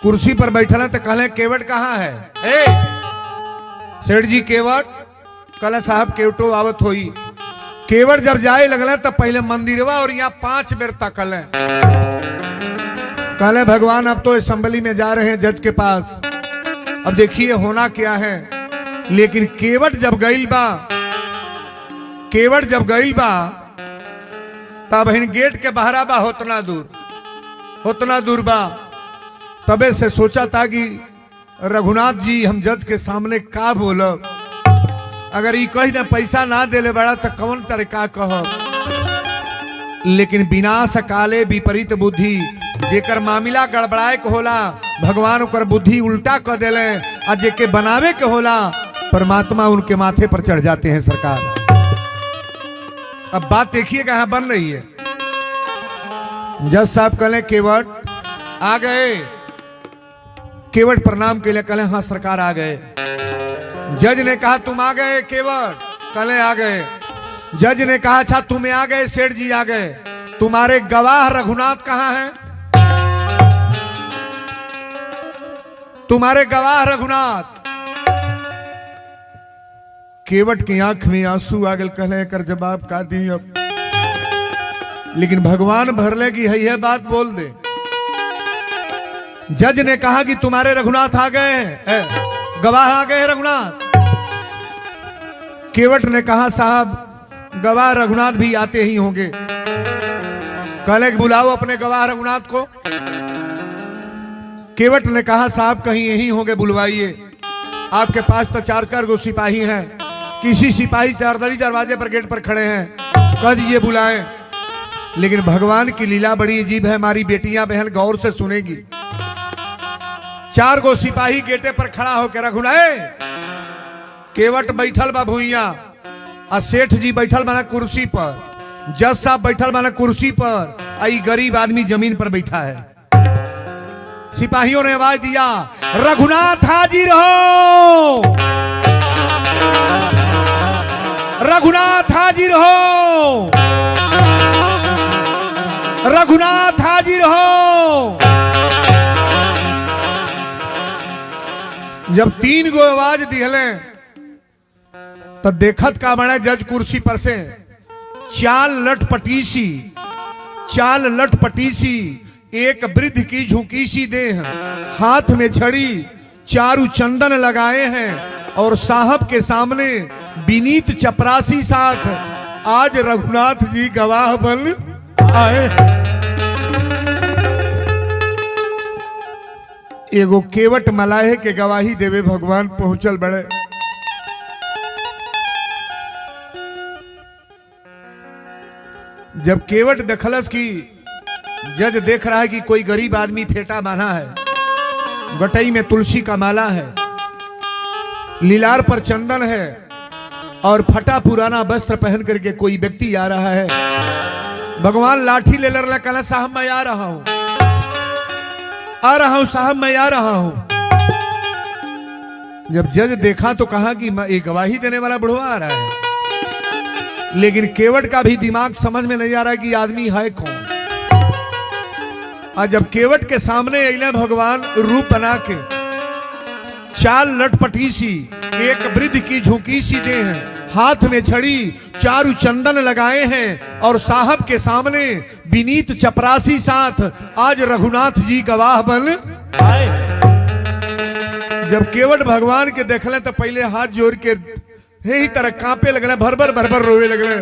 [SPEAKER 1] कुर्सी पर बैठल तो कहले केवट कहाँ है। ए सेठ जी केवट, कहले साहब केवटो आवत होई। केवट जब जाए लगल तो पहले मंदिरवा और यहाँ 5 बेर तकल। कहले भगवान अब तो असेंबली में जा रहे हैं जज के पास, अब देखिए होना क्या है। लेकिन केवट जब गईल बा तब इन गेट के बहरा बा होतना दूर बा। तबे से सोचा था कि रघुनाथ जी हम जज के सामने का बोलब, अगर ये कही ना पैसा ना देले बड़ा तो कौन तरीका कहब। लेकिन विनाश काले विपरीत बुद्धि, जेकर मामला गड़बड़ाए के होला भगवान ओकर बुद्धि उल्टा कर देले, और जेके बनावे के होला परमात्मा उनके माथे पर चढ़ जाते हैं सरकार। अब बात देखिए कहां बन रही है। जज साहब कहले केवट आ गए, केवट प्रणाम के लिए कहले हाँ सरकार आ गए। जज ने कहा तुम आ गए केवट, कहले आ गए। जज ने कहा अच्छा तुम आ गए, सेठ जी आ गए, तुम्हारे गवाह रघुनाथ कहां हैं? तुम्हारे गवाह रघुनाथ। केवट की आंख में आंसू आ गए, कहले कर जवाब का दी अब। लेकिन भगवान भरले की है बात बोल दे। जज ने कहा कि तुम्हारे रघुनाथ आ गए हैं, गवाह आ गए रघुनाथ। केवट ने कहा साहब गवाह रघुनाथ भी आते ही होंगे। कहले बुलाओ अपने गवाह रघुनाथ को। केवट ने कहा साहब कहीं यही होंगे, बुलवाइए। आपके पास तो 4 गो सिपाही हैं, किसी सिपाही से अर्दली दरवाजे पर गेट पर खड़े हैं, कह दीजिए बुलाएं। लेकिन भगवान की लीला बड़ी अजीब है, हमारी बेटियां बहन गौर से सुनेगी। 4 गो सिपाही गेटे पर खड़ा होकर रघुनाथ, केवट बैठल बा भुइया, और सेठ जी बैठल बना कुर्सी पर, जज साहब बैठल बना कुर्सी पर, आई गरीब आदमी जमीन पर बैठा है। सिपाहियों ने आवाज दिया रघुनाथ हाजिर हो, रघुनाथ हाजिर हो, रघुनाथ हाजिर हो। जब 3 गो आवाज दिहले तो देखत का बना जज कुर्सी पर से चाल लटपटीसी एक वृद्ध की झुकी सी देह, हाथ में छड़ी, चारु चंदन लगाए हैं, और साहब के सामने विनीत चपरासी साथ आज रघुनाथ जी गवाह बन आए। एगो केवट मलाहे के गवाही देवे भगवान पहुंचल बड़े। जब केवट दखलस की जज देख रहा है कि कोई गरीब आदमी फेटा बांधा है, गटई में तुलसी का माला है, लीलार पर चंदन है, और फटा पुराना वस्त्र पहन करके कोई व्यक्ति आ रहा है। भगवान लाठी ले लड़ कहला साहब मैं आ रहा हूं साहब मैं आ रहा हूं। जब जज देखा तो कहा कि एक गवाही देने वाला बुढ़वा आ रहा है। लेकिन केवट का भी दिमाग समझ में नहीं आ रहा है कि आदमी है कौन। और जब केवट के सामने अइले भगवान रूप बना के, चाल लटपटी सी, एक वृद्ध की झुकी सी देह है, हाथ में छड़ी, चारु चंदन लगाए हैं, और साहब के सामने विनीत चपरासी साथ आज रघुनाथ जी गवाह बन आए। जब केवट भगवान के देखले तो पहले हाथ जोड़ के यही तरह कांपे लगले, भर रोवे लगले।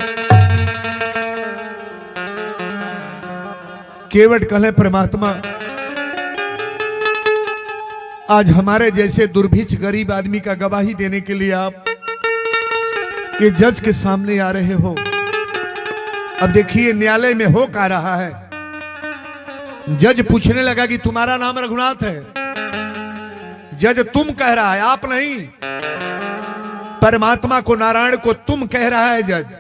[SPEAKER 1] केवट कहले परमात्मा आज हमारे जैसे दुर्भिक्ष गरीब आदमी का गवाही देने के लिए आप ये जज के सामने आ रहे हो। अब देखिए न्यायालय में हो क्या रहा है। जज पूछने लगा कि तुम्हारा नाम रघुनाथ है? जज तुम कह रहा है, आप नहीं। परमात्मा को, नारायण को तुम कह रहा है जज।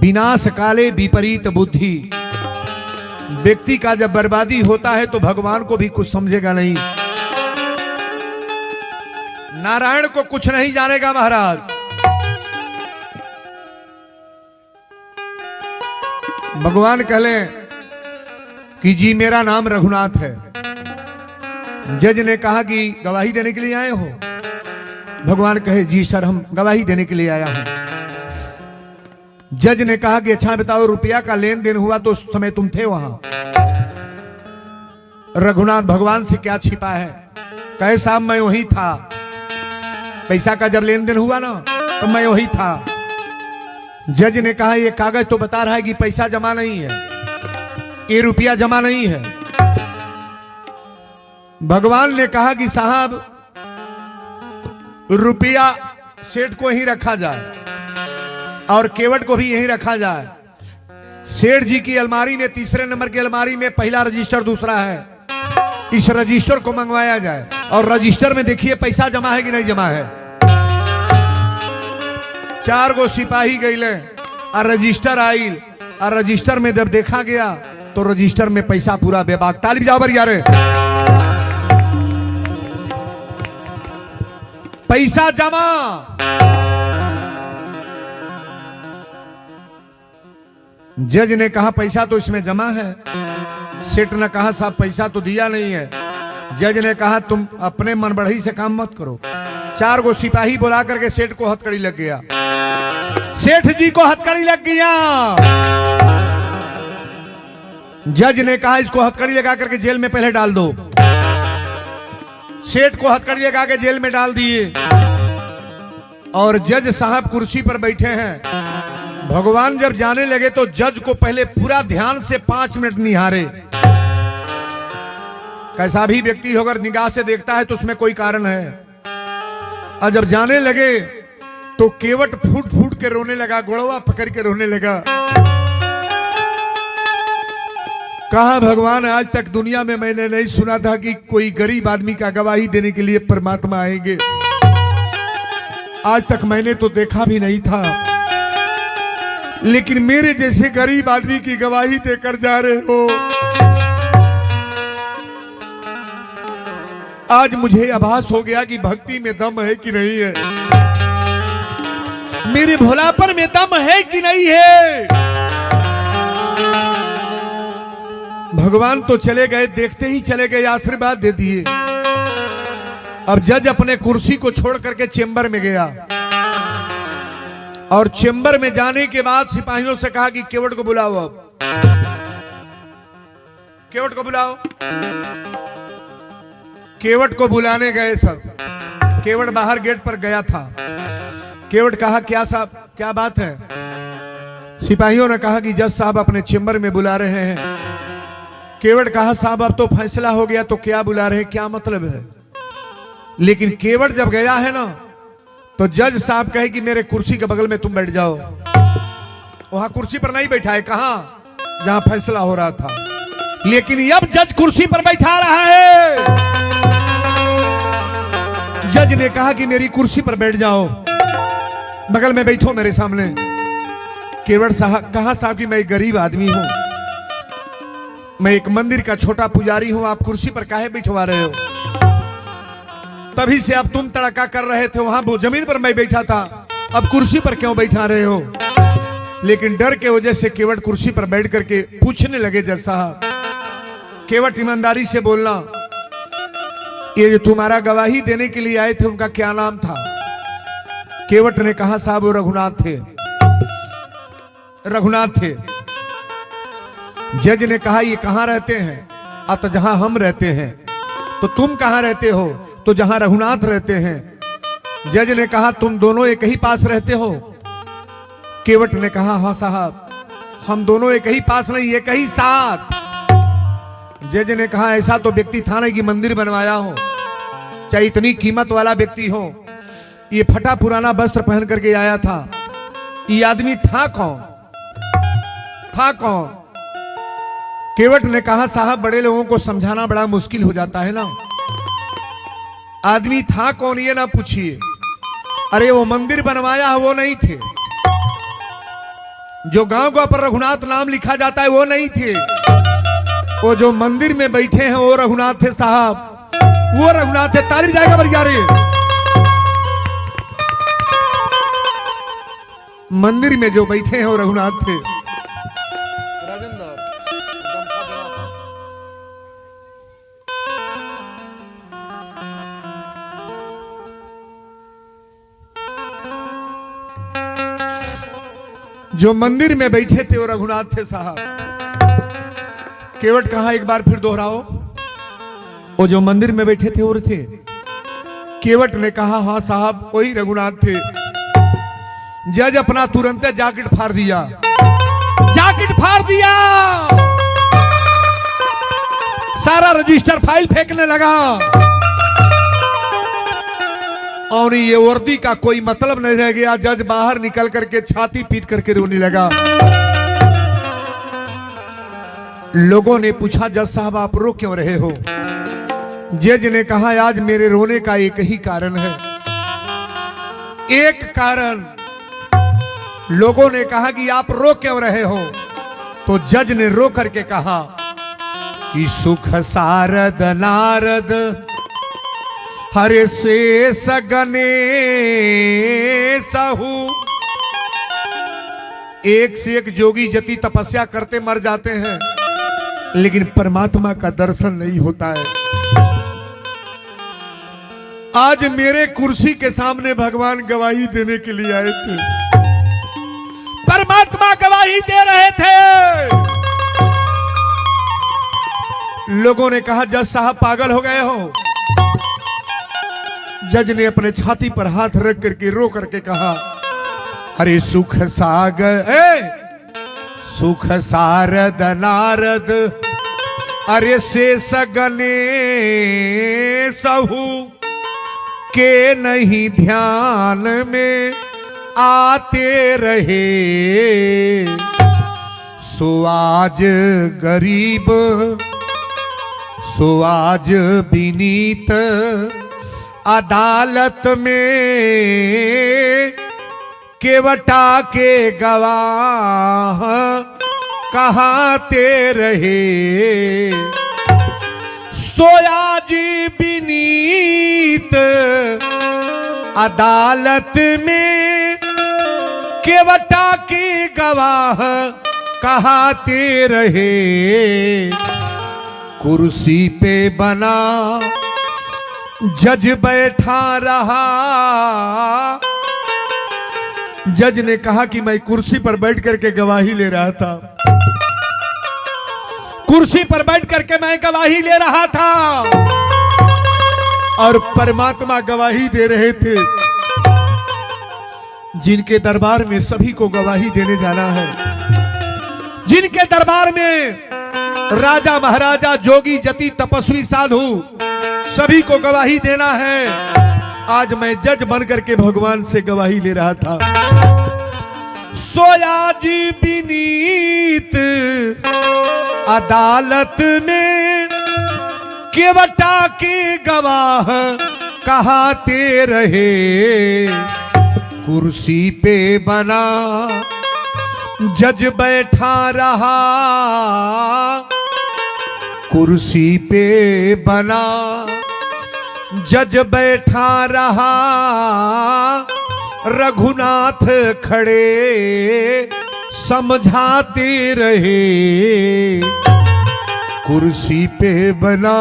[SPEAKER 1] विनाश काले विपरीत बुद्धि, व्यक्ति का जब बर्बादी होता है तो भगवान को भी कुछ समझेगा नहीं, नारायण को कुछ नहीं जानेगा महाराज। भगवान कहले कि जी मेरा नाम रघुनाथ है। जज ने कहा कि गवाही देने के लिए आए हो? भगवान कहे जी सर हम गवाही देने के लिए आया हूं। जज ने कहा कि अच्छा बताओ, रुपया का लेन देन हुआ तो उस समय तुम थे वहां? रघुनाथ भगवान से क्या छिपा है? कहे साहब मैं वहीं था, पैसा का जब लेन देन हुआ ना तो मैं वहीं था। जज ने कहा ये कागज तो बता रहा है कि पैसा जमा नहीं है, ये रुपया जमा नहीं है। भगवान ने कहा कि साहब रुपया सेठ को ही रखा जाए और केवट को भी यहीं रखा जाए। सेठ जी की अलमारी में, तीसरे नंबर की अलमारी में पहला रजिस्टर दूसरा है, इस रजिस्टर को मंगवाया जाए और रजिस्टर में देखिए पैसा जमा है कि नहीं जमा है। 4 गो सिपाही गईले और रजिस्टर आइल और रजिस्टर में जब देखा गया तो रजिस्टर में पैसा पूरा बेबाक। ताली बजाओ बरिया रे। पैसा जमा। जज ने कहा पैसा तो इसमें जमा है। सेठ ने कहा साहब पैसा तो दिया नहीं है। जज ने कहा तुम अपने मन बढ़ई से काम मत करो। 4 गो सिपाही बुला करके सेठ को हथकड़ी लग गया। सेठ जी को हथकड़ी लग गया। जज ने कहा इसको हथकड़ी लगा करके जेल में पहले डाल दो। सेठ को हथकड़ी लगा के जेल में डाल दिए और जज साहब कुर्सी पर बैठे हैं। भगवान जब जाने लगे तो जज को पहले पूरा ध्यान से 5 मिनट निहारे। कैसा भी व्यक्ति हो अगर निगाह से देखता है तो उसमें कोई कारण है। और जब जाने लगे तो केवट फूट फूट के रोने लगा, गोड़वा पकड़ के रोने लगा। कहा भगवान आज तक दुनिया में मैंने नहीं सुना था कि कोई गरीब आदमी का गवाही देने के लिए परमात्मा आएंगे। आज तक मैंने तो देखा भी नहीं था, लेकिन मेरे जैसे गरीब आदमी की गवाही देकर जा रहे हो। आज मुझे आभास हो गया कि भक्ति में दम है कि नहीं है, मेरे भोलापन में दम है कि नहीं है। भगवान तो चले गए, देखते ही चले गए, आशीर्वाद दे दिए। अब जज अपने कुर्सी को छोड़ करके चेंबर में गया और चेंबर में जाने के बाद सिपाहियों से कहा कि केवट को बुलाओ। अब केवट को बुलाओ। केवट को बुलाने गए सब। केवट बाहर गेट पर गया था। केवट कहा क्या साहब क्या बात है? सिपाहियों ने कहा कि जज साहब अपने चेंबर में बुला रहे हैं। केवट कहा साहब अब तो फैसला हो गया तो क्या बुला रहे हैं, क्या मतलब है? लेकिन केवट जब गया है ना तो जज साहब कहे कि मेरे कुर्सी के बगल में तुम बैठ जाओ। वहां कुर्सी पर नहीं बैठा है, कहां? जहां फैसला हो रहा था। लेकिन अब जज कुर्सी पर बैठा रहा है। जज ने कहा कि मेरी कुर्सी पर बैठ जाओ, बगल में बैठो मेरे सामने। केवट साहब कहा साहब कि मैं एक गरीब आदमी हूं, मैं एक मंदिर का छोटा पुजारी हूं, आप कुर्सी पर काहे बिठवा रहे हो? तभी से अब तुम तड़का कर रहे थे, वहां जमीन पर मैं बैठा था, अब कुर्सी पर क्यों बैठा रहे हो? लेकिन डर के वजह से केवट कुर्सी पर बैठ करके पूछने लगे जज साहब। केवट ईमानदारी से बोलना, ये जो तुम्हारा गवाही देने के लिए आए थे उनका क्या नाम था? केवट ने कहा साहब वो रघुनाथ थे, रघुनाथ थे। जज ने कहा ये कहां रहते हैं? अत जहां हम रहते हैं। तो तुम कहां रहते हो? तो जहां रघुनाथ रहते हैं। जज ने कहा तुम दोनों एक ही पास रहते हो? केवट ने कहा हाँ साहब हम दोनों एक ही पास नहीं एक ही साथ। जज ने कहा ऐसा तो व्यक्ति था नहीं कि मंदिर बनवाया हो, चाहे इतनी कीमत वाला व्यक्ति हो। ये फटा पुराना वस्त्र पहन करके आया था, ये आदमी था कौन? था कौन? केवट ने कहा साहब बड़े लोगों को समझाना बड़ा मुश्किल हो जाता है ना, आदमी था कौन ये ना पूछिए। अरे वो मंदिर बनवाया है वो नहीं थे, जो गांव गांव पर रघुनाथ नाम लिखा जाता है वो नहीं थे, वो जो मंदिर में बैठे हैं वो रघुनाथ थे साहब, वो रघुनाथ थे। तारीफ जाएगा बढ़िया रे। मंदिर में जो बैठे हैं वो रघुनाथ थे। जो मंदिर में बैठे थे वो रघुनाथ थे साहब। केवट कहा, एक बार फिर दोहराओ। वो जो मंदिर में बैठे थे और थे। केवट ने कहा, हाँ साहब वही रघुनाथ थे। जज अपना तुरंत जैकेट फाड़ दिया, जैकेट फाड़ दिया, सारा रजिस्टर फाइल फेंकने लगा और ये वर्दी का कोई मतलब नहीं रह गया। जज बाहर निकल करके छाती पीट करके रोने लगा। लोगों ने पूछा, जज साहब आप रो क्यों रहे हो? जज ने कहा, आज मेरे रोने का एक ही कारण है, एक कारण। लोगों ने कहा कि आप रो क्यों रहे हो? तो जज ने रो करके कहा कि सुख सारद नारद हरे से सगने सहू। एक से एक जोगी जति तपस्या करते मर जाते हैं, लेकिन परमात्मा का दर्शन नहीं होता है। आज मेरे कुर्सी के सामने भगवान गवाही देने के लिए आए थे, परमात्मा गवाही दे रहे थे। लोगों ने कहा, जज साहब पागल हो गए हो? जज ने अपने छाती पर हाथ रख करके रो करके कहा, अरे सुख सागर सुख सारद नारद अरे से सगने सहू के नहीं ध्यान में आते रहे। सो आज गरीब सो आज विनीत अदालत में केवटा के गवाह कहाते रहे। सोया जी विनीत अदालत में केवटा के गवाह कहाते रहे। कुर्सी पे बना जज बैठा रहा। जज ने कहा कि मैं कुर्सी पर बैठ करके गवाही ले रहा था, कुर्सी पर बैठ करके मैं गवाही ले रहा था और परमात्मा गवाही दे रहे थे, जिनके दरबार में सभी को गवाही देने जाना है, जिनके दरबार में राजा महाराजा जोगी जति तपस्वी साधु सभी को गवाही देना है। आज मैं जज बन करके भगवान से गवाही ले रहा था। सोया जी विनीत अदालत में केवटा के गवाह कहाते रहे। कुर्सी पे बना जज बैठा रहा। कुर्सी पे बना जज बैठा रहा। रघुनाथ खड़े समझाते रहे। कुर्सी पे बना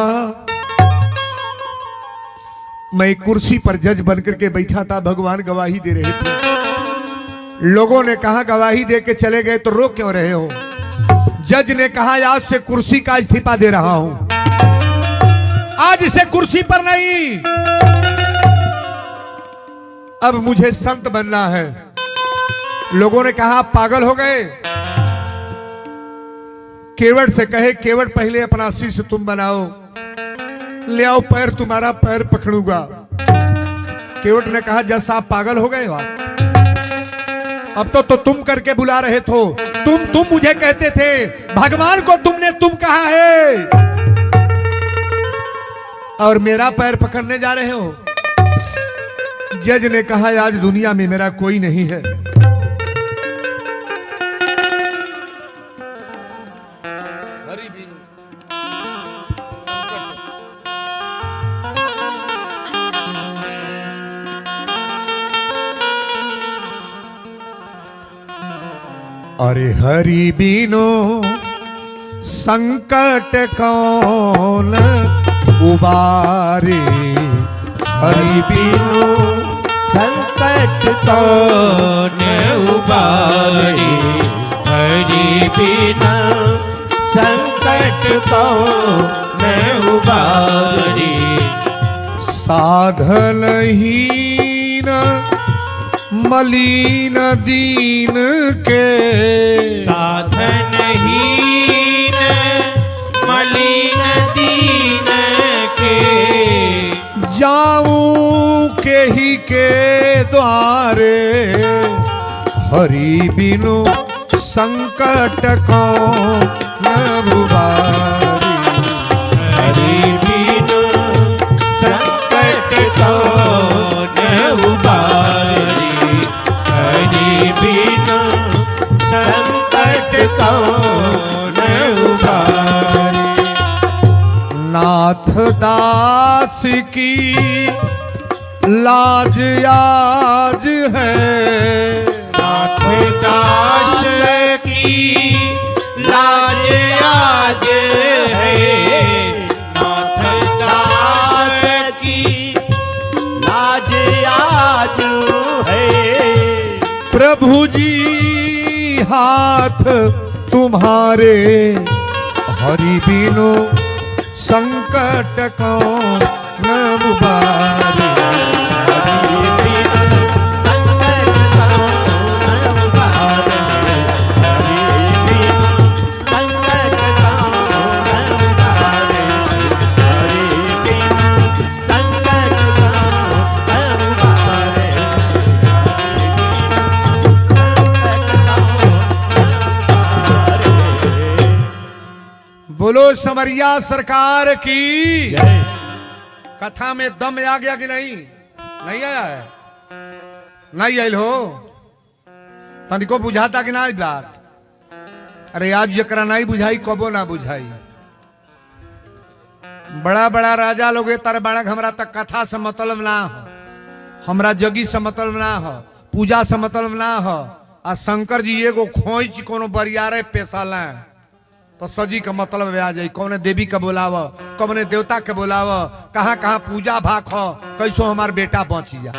[SPEAKER 1] मैं कुर्सी पर जज बनकर के बैठा था, भगवान गवाही दे रहे थे। लोगों ने कहा गवाही दे के चले गए तो रो क्यों रहे हो? जज ने कहा आज से कुर्सी का इस्तीफा दे रहा हूं, आज से कुर्सी पर नहीं, अब मुझे संत बनना है। लोगों ने कहा आप पागल हो गए? केवट से कहे, केवट पहले अपना शिष्य तुम बनाओ, ले आओ पैर, तुम्हारा पैर पकड़ूंगा। केवट ने कहा जज साहब पागल हो गए आप? अब तो तुम करके बुला रहे थे, तुम मुझे कहते थे, भगवान को तुमने तुम कहा है और मेरा पैर पकड़ने जा रहे हो। जज ने कहा आज दुनिया में मेरा कोई नहीं है। अरे हरि बिनो संकट कौन उबारे, हरि बिनो संकट
[SPEAKER 3] संकट कौन उबारे, हरि बिना संकट कौन उबारे।
[SPEAKER 1] साधनहीन मलिन दीन के,
[SPEAKER 3] साधनहीन मलिन दीन के,
[SPEAKER 1] जाऊं के ही के द्वारे, हरि बिनु संकट कौन उबारे।
[SPEAKER 3] हरि बिनु संकट कौन उबारे, हरि बिनु संकट कौन उबारे।
[SPEAKER 1] नाथ दास की लाज आज है,
[SPEAKER 3] नाथ दास की लाज आज है, नाथ दास की लाज आज है।
[SPEAKER 1] प्रभु जी हाथ तुम्हारे, हरि बिनु संकट कौन उबारे। बोलो समरिया सरकार की। कथा में दम आ गया कि नहीं? नहीं आया है? नहीं आयल हो तनिको बुझाता कि ना बात? अरे आज जकरा नहीं बुझाई कबो ना बुझाई। बड़ा बड़ा राजा लोग तर बड़ा हमरा तक कथा से मतलब ना हो, हमरा जगी से मतलब ना हो, पूजा से मतलब ना हो। आ शंकर जी एगो खोइच कोनो बरियारे पेशा ला तो सजी का मतलब आ जाई। कौने देवी का बोलाव, कौने देवता के बोलाव, कहाँ कहाँ पूजा भाख हो, कैसो हमार बेटा बची जा।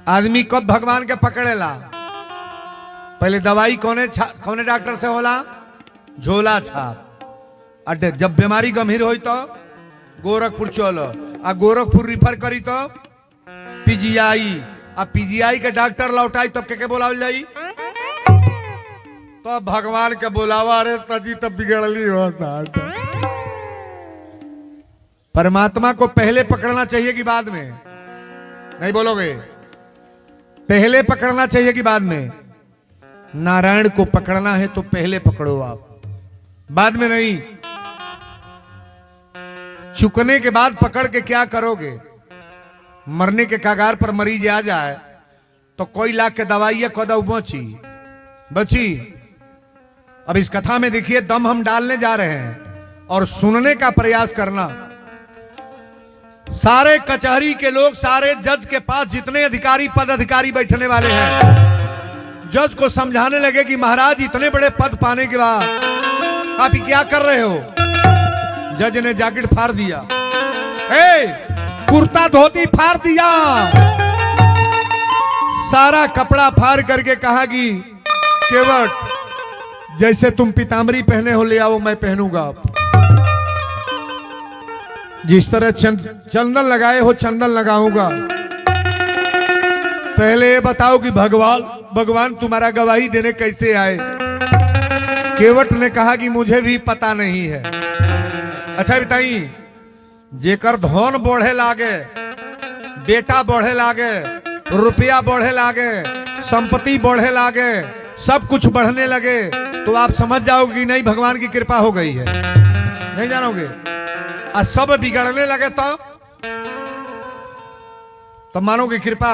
[SPEAKER 1] आदमी कब भगवान के पकड़ेला? पहले दवाई कौने डॉक्टर से होला? झोला छाप। अड्डे जब बीमारी गंभीर होई तो गोरखपुर चलो, आ गोरखपुर रिफर करी तो पीजीआई, आ पीजीआई के डॉक्टर लौटाई तब के बोलावल जाई? तो भगवान के बुलावा। अरे सजी तब बिगड़ली होता। परमात्मा को पहले पकड़ना चाहिए कि बाद में? नहीं बोलोगे? पहले पकड़ना चाहिए कि बाद में? नारायण को पकड़ना है तो पहले पकड़ो आप, बाद में नहीं। चुकने के बाद पकड़ के क्या करोगे? मरने के कगार पर मरीज आ जाए तो कोई लाख के दवाई कदऊ बची। अब इस कथा में देखिए दम हम डालने जा रहे हैं और सुनने का प्रयास करना। सारे कचहरी के लोग, सारे जज के पास जितने अधिकारी पद अधिकारी बैठने वाले हैं, जज को समझाने लगे कि महाराज इतने बड़े पद पाने के बाद आप ये क्या कर रहे हो? जज ने जैकेट फाड़ दिया, कुर्ता धोती फाड़ दिया, सारा कपड़ा फाड़ करके कहा कि केवट जैसे तुम पीताम्बरी पहने हो ले आओ, मैं पहनूंगा। जिस तरह चंदन लगाए हो चंदन लगाऊंगा। पहले ये बताओ कि भगवान तुम्हारा गवाही देने कैसे आए? केवट ने कहा कि मुझे भी पता नहीं है। अच्छा बताइए, जेकर धन बढ़े लागे, बेटा बढ़े लागे, रुपया बढ़े लागे, संपत्ति बढ़े लागे, सब कुछ बढ़ने लगे तो आप समझ जाओगे कि नहीं भगवान की कृपा हो गई है? नहीं जानोगे? और सब बिगड़ने लगे तो मानोगे कृपा?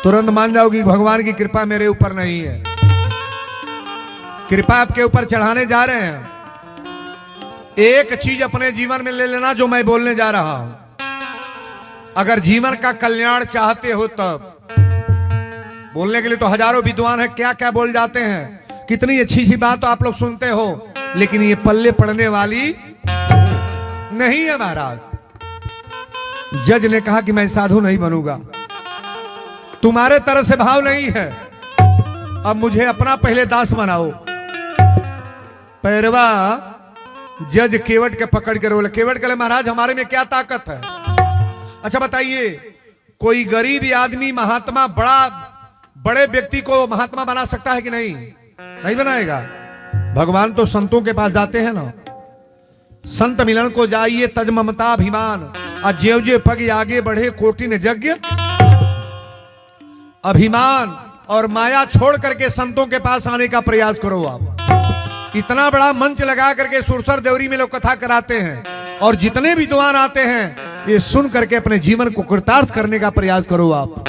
[SPEAKER 1] तुरंत मान जाओगे भगवान की कृपा मेरे ऊपर नहीं है। कृपा आपके ऊपर चढ़ाने जा रहे हैं। एक चीज अपने जीवन में ले लेना जो मैं बोलने जा रहा हूं। अगर जीवन का कल्याण चाहते हो तब, बोलने के लिए तो हजारों विद्वान हैं, क्या क्या बोल जाते हैं, कितनी अच्छी सी बात तो आप लोग सुनते हो, लेकिन ये पल्ले पड़ने वाली नहीं है महाराज। जज ने कहा कि मैं साधु नहीं बनूंगा। तुम्हारे तरह से भाव नहीं है, अब मुझे अपना पहले दास बनाओ। पैरवा जज केवट के पकड़ के रोले। केवट कहले महाराज हमारे में क्या ताकत है? अच्छा बताइए, कोई गरीब आदमी महात्मा बड़े व्यक्ति को महात्मा बना सकता है कि नहीं? नहीं बनाएगा। भगवान तो संतों के पास जाते हैं ना, संत मिलन को जाइए तज ममता अभिमान, और जेव जे पग आगे बढ़े कोटि ने यज्ञ। अभिमान और माया छोड़ करके संतों के पास आने का प्रयास करो। आप इतना बड़ा मंच लगा करके सुरसर देवरी में लोग कथा कराते हैं, और जितने विद्वान आते हैं ये सुन करके अपने जीवन को कृतार्थ करने का प्रयास करो। आप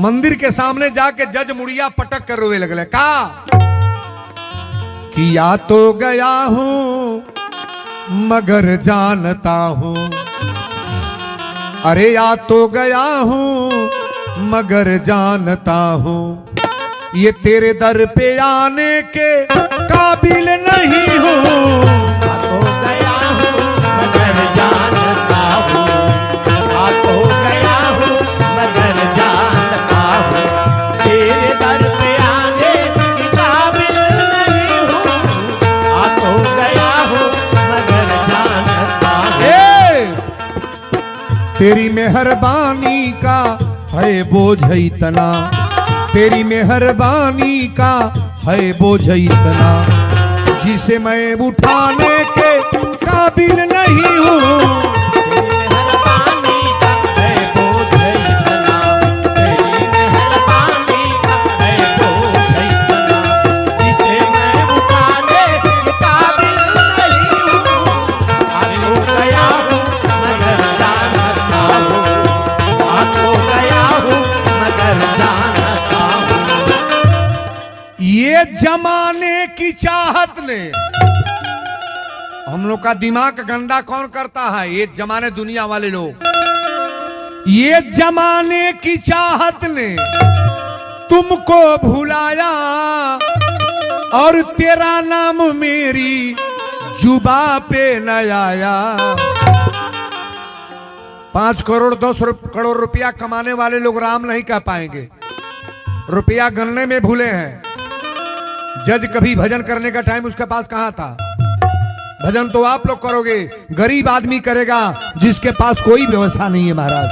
[SPEAKER 1] मंदिर के सामने जाके जज मुड़िया पटक कर रोवे लगले का कि या तो गया हूं मगर जानता हूं, अरे या तो गया हूं मगर जानता हूं, ये तेरे दर पे आने के काबिल नहीं हूं।
[SPEAKER 2] आ तो गया हूँ मगर जानता हूँ, आ तो गया हूँ मगर जानता हूँ, तेरे दर पे आने के काबिल नहीं हूँ। आ तो गया हूँ मगर जानता हूँ।
[SPEAKER 1] तेरी मेहरबानी का है बोझ इतना, तेरी मेहरबानी का है बोझ इतना, जिसे मैं उठाने के काबिल नहीं हूँ।
[SPEAKER 2] तेरी मेहरबानी का है बोझ इतना, तेरी मेहरबानी का है बोझ इतना, जिसे मैं उठाने के काबिल नहीं हूँ। आ तो गया हूँ मगर जानता हूँ, आ तो गया हूँ मगर जानता हूँ।
[SPEAKER 1] ये जमाने की चाहत ने, हम लोग का दिमाग गंदा कौन करता है? ये जमाने दुनिया वाले लोग। ये जमाने की चाहत ने तुमको भुलाया, और तेरा नाम मेरी जुबा पे न आया। 5 करोड़ 10 करोड़ रुपया कमाने वाले लोग राम नहीं कह पाएंगे, रुपया गणने में भूले हैं। जज कभी भजन करने का टाइम उसके पास कहां था? भजन तो आप लोग करोगे, गरीब आदमी करेगा जिसके पास कोई व्यवस्था नहीं है। महाराज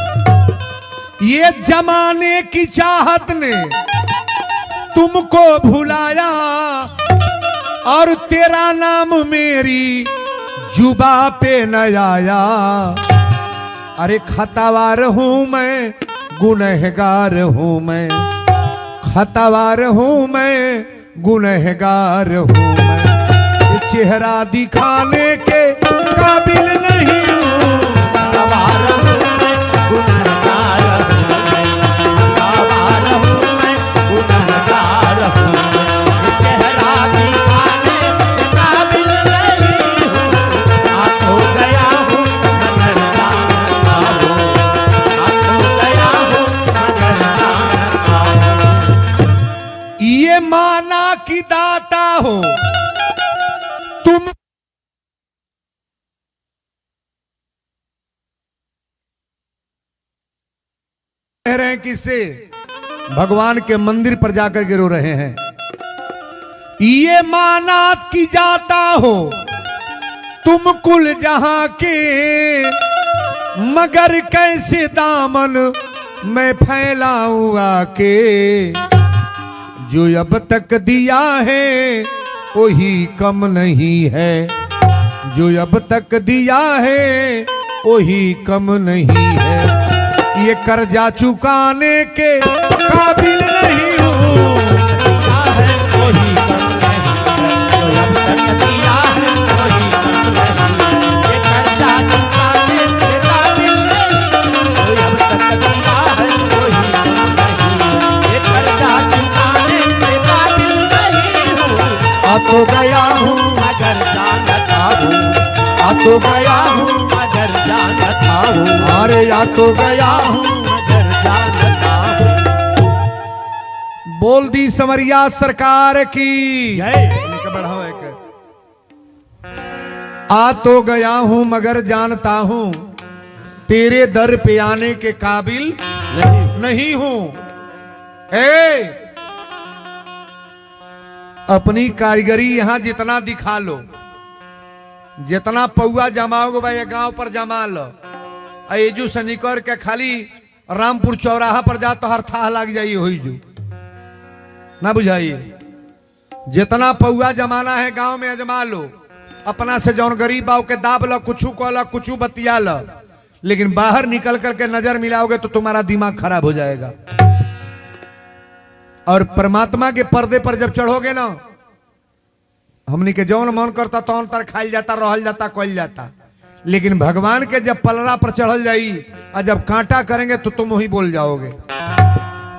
[SPEAKER 1] ये जमाने की चाहत ने तुमको भुलाया, और तेरा नाम मेरी जुबा पे न आया। अरे खतावार हूं मैं, गुनहगार हूं मैं, खतावार हूं मैं, गुनहगार हूं मैं, ये चेहरा दिखाने के काबिल नहीं हूं।
[SPEAKER 2] खतावार हूं मैं, गुनहगार हूं मैं, खतावार हूं मैं, गुनहगार हूं मैं, ये चेहरा दिखाने के काबिल नहीं हूं। आ तो गया हूं मगर जानता हूं, आ तो गया हूं मगर जानता हूं।
[SPEAKER 1] ये माना कि दाता हो तुम, कह रहे हैं किससे? भगवान के मंदिर पर जाकर के रो रहे हैं। ये माना कि जाता हो तुम कुल जहां के, मगर कैसे दामन मैं फैलाऊं आके। जो अब तक दिया है वही कम नहीं है, जो अब तक दिया है वही कम नहीं है। ये कर्जा चुकाने के काबिल नहीं हूँ।
[SPEAKER 2] दिया है वही कम नहीं है, जो अब तक दिया है वही कम नहीं है। ये कर्जा चुकाने के काबिल नहीं हूँ, जो अब तक दिया है वही कम नहीं है। ये कर्जा चुकाने के काबिल नहीं हूँ।
[SPEAKER 1] आ तो गया हूँ
[SPEAKER 2] मगर जानता हूँ,
[SPEAKER 1] आ तो गया हूँ,
[SPEAKER 2] मगर जानता हूँ,
[SPEAKER 1] अरे आ तो गया हूँ।
[SPEAKER 2] मगर जानता हूँ।
[SPEAKER 1] बोल दी समरिया सरकार की
[SPEAKER 2] जय।
[SPEAKER 1] बढ़ाओ एक। आ तो गया हूं मगर जानता हूं, तेरे दर पे आने के काबिल नहीं हूं। ए अपनी कारीगरी यहां जितना दिखा लो, जितना पौआ जमाओगे भाई गांव पर जमा लो। एजू से निकल के खाली रामपुर चौराहा पर जा तो हर था लग जाइए हो जू ना बुझाइए। जितना पौआ जमाना है गांव में अजमा लो, अपना से जौन गरीब आओ के दाब लो, कुछ कहला कुछ बतिया लो, लेकिन बाहर निकल करके नजर मिलाओगे तो तुम्हारा दिमाग खराब हो जाएगा। और परमात्मा के पर्दे पर जब चढ़ोगे ना, हमनी के जौन मन करता तौन तर खाइल जाता, रहल जाता, कल जाता, लेकिन भगवान के जब पलड़ा पर चढ़ल जाई और जब कांटा करेंगे तो तुम वही बोल जाओगे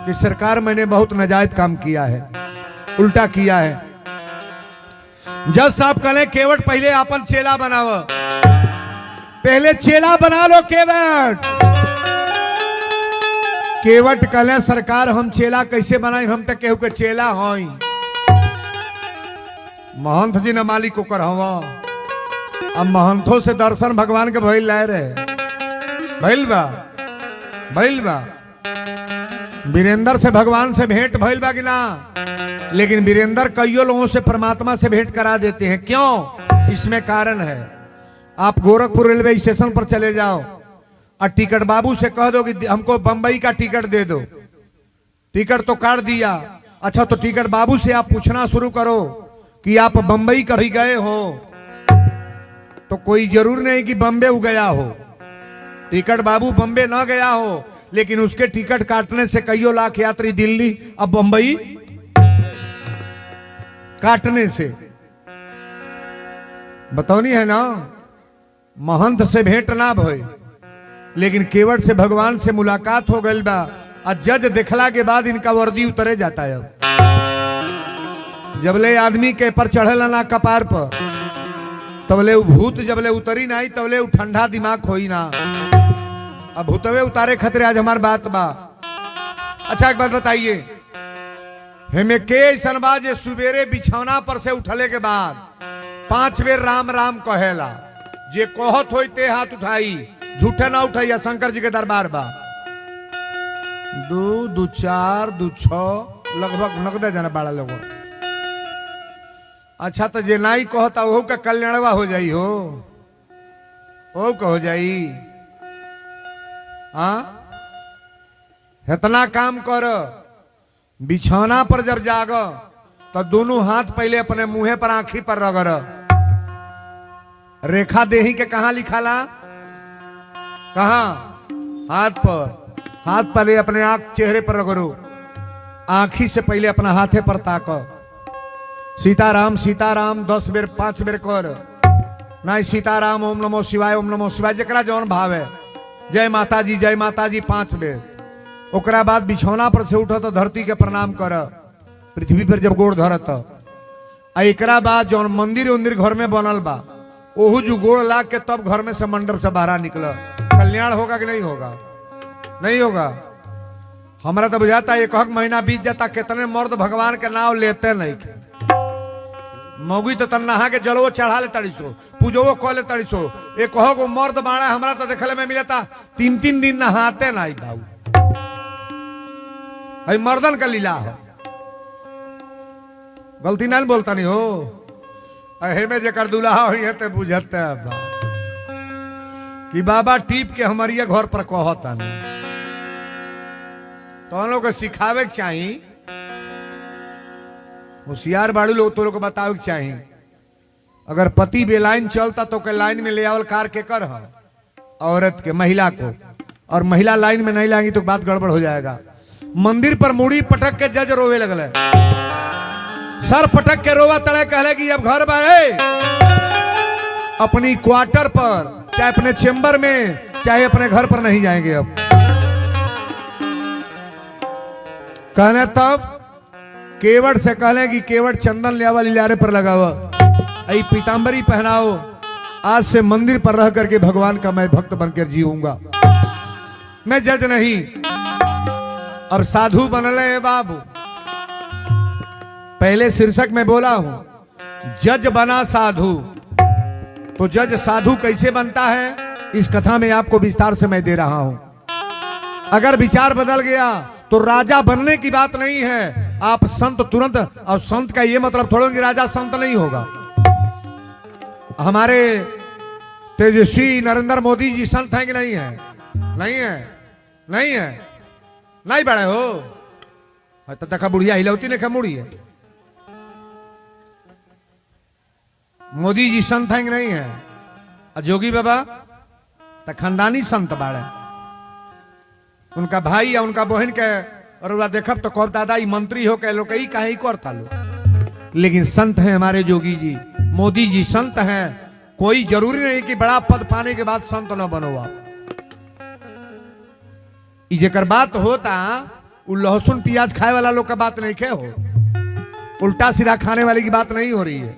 [SPEAKER 1] कि सरकार मैंने बहुत नाजायज काम किया है, उल्टा किया है। जज साहब कहले केवट पहले अपन चेला बनाव, पहले चेला बना लो केवट। केवट कहले सरकार हम चेला कैसे बनाई, हम तो केहू के चेला हई। महंत जी ने मालिक को कर हवा। अब महंतों से दर्शन भगवान के भइल लाए रहे, भइल बा वीरेंद्र से भगवान से भेंट भइल बा कि ना, लेकिन वीरेंद्र कईयों लोगों से परमात्मा से भेंट करा देते हैं। क्यों? इसमें कारण है। आप गोरखपुर रेलवे स्टेशन पर चले जाओ और टिकट बाबू से कह दो कि हमको बंबई का टिकट दे दो। टिकट तो काट दिया, अच्छा तो टिकट बाबू से आप पूछना शुरू करो कि आप बंबई कभी गए हो, तो कोई जरूर नहीं कि बम्बे गया हो। टिकट बाबू बम्बे ना गया हो, लेकिन उसके टिकट काटने से कईयों लाख यात्री दिल्ली अब बंबई काटने से। बतौनी है ना, महंत से भेंट ना भई, लेकिन केवट से भगवान से मुलाकात हो गई बा। और जज देखला के बाद इनका वर्दी उतरे जाता है। जबले आदमी के पर चढ़ेला ना कपार पर, तबले भूत जबले उतरी नहीं, तबले ठंडा दिमाग होई ना। अब भूतवे उतारे खतरे आज हमार बात बा। अच्छा एक बात बताइए, हमें के ऐसा बा जे सुबेरे बिछौना पर से उठले के बाद 5 बेर राम राम कहेला, जे कहत होई ते हाथ उठाई, झूठे ना उठाइया। शंकर जी के दरबार बा। 2 2 4 2 6 लगभग नगदे जाना बाड़ा लोग। अच्छा तो जे नाई कहता वो का कल्याणवा हो जाई हो, वो का हो जाई। हाँ इतना काम कर, बिछौना पर जब जाग तो दोनों हाथ पहले अपने मुंहे पर आंखी पर रगड़। रेखा देही के कहा लिखाला, कहा हाथ पर। हाथ पहले अपने आंख चेहरे पर रगड़ो, आंखी से पहले अपना हाथे पर ताको। सीताराम सीताराम 10 बेर 5 बेर कर, नहीं सीताराम ओम नमो शिवाय ओम नमो शिवाय, जकरा जौन भाव है। जय माता जी 5 बेर। ओकरा बाद बिछौना पर से उठो तो धरती के प्रणाम कर, पृथ्वी पर जब गोड़ धरत। एकरा बाद जौन मंदिर उंदिर घर में बनल बा, ओहू जो गोड़ लाग के तब घर में से मंडप से बाहर निकल। कल्याण होगा कि नहीं होगा? नहीं होगा। हमारा तो बुझाता है 1 महीना बीत जाता, कितने मर्द भगवान के नाम लेते नहीं। मौगी तो तन नहा के जलो चढ़ा ले तड़ी सो, पूजो कह ले तड़ी सो। एक गो मर्द बाड़ा हमारा तो देखले में मिलता 3-3 दिन नहाते नहीं बाबू। भाई मर्दन का लीला हो, गलती नहीं बोलता नहीं हो। अहे में जेकर दुल्हा हुई है तो बुझते है कि बाबा टीप के हमारे घर पर कहता नहीं। तो हम लोग को सिखावे के चाहिए, होशियार बाड़ू लोग तो लोग को बतावे के चाहिए। अगर पति बेलाइन चलता तो के लाइन में ले आवल कार के कर है औरत के, महिला को, और महिला लाइन में नहीं लाएंगी तो बात गड़बड़ हो जाएगा। मंदिर पर मुड़ी पटक के जज रोवे लगले, सर पटक के रोवा तड़े, कहले कि अब घर बारे अपनी क्वार्टर पर, चाहे अपने चेंबर में, चाहे अपने घर पर नहीं जाएंगे। अब कहने तब केवट से कहले कि केवट चंदन ले आवा, लिलारे पर लगावा, आई पीतांबरी पहनाओ। आज से मंदिर पर रह करके भगवान का मैं भक्त बनकर जीऊंगा, मैं जज नहीं। अब साधु बनले है बाबू। पहले शीर्षक में बोला हूं, जज बना साधु। तो जज साधु कैसे बनता है, इस कथा में आपको विस्तार से मैं दे रहा हूं। अगर विचार बदल गया तो राजा बनने की बात नहीं है, आप संत तुरंत। और संत का ये मतलब थोड़ा कि राजा संत नहीं होगा। हमारे तेजस्वी नरेंद्र मोदी जी संत हैं कि नहीं है? नहीं है, नहीं है, नहीं बड़े हो तो देखा बुढ़िया हिलौती ने खमुड़ी है। मोदी जी संत हैं कि नहीं है? और जोगी बाबा तो खानदानी संत बाड़े। उनका भाई या उनका बहन के और देखब तो कब दादा ई मंत्री हो के लोग कहीं करता लो, लेकिन संत हैं हमारे जोगी जी, मोदी जी संत हैं। कोई जरूरी नहीं कि बड़ा पद पाने के बाद संत न बनो आप। जेकर बात होता वो लहसुन प्याज खाए वाला लोग का बात नहीं खे हो, उल्टा सीधा खाने वाले की बात नहीं हो रही है।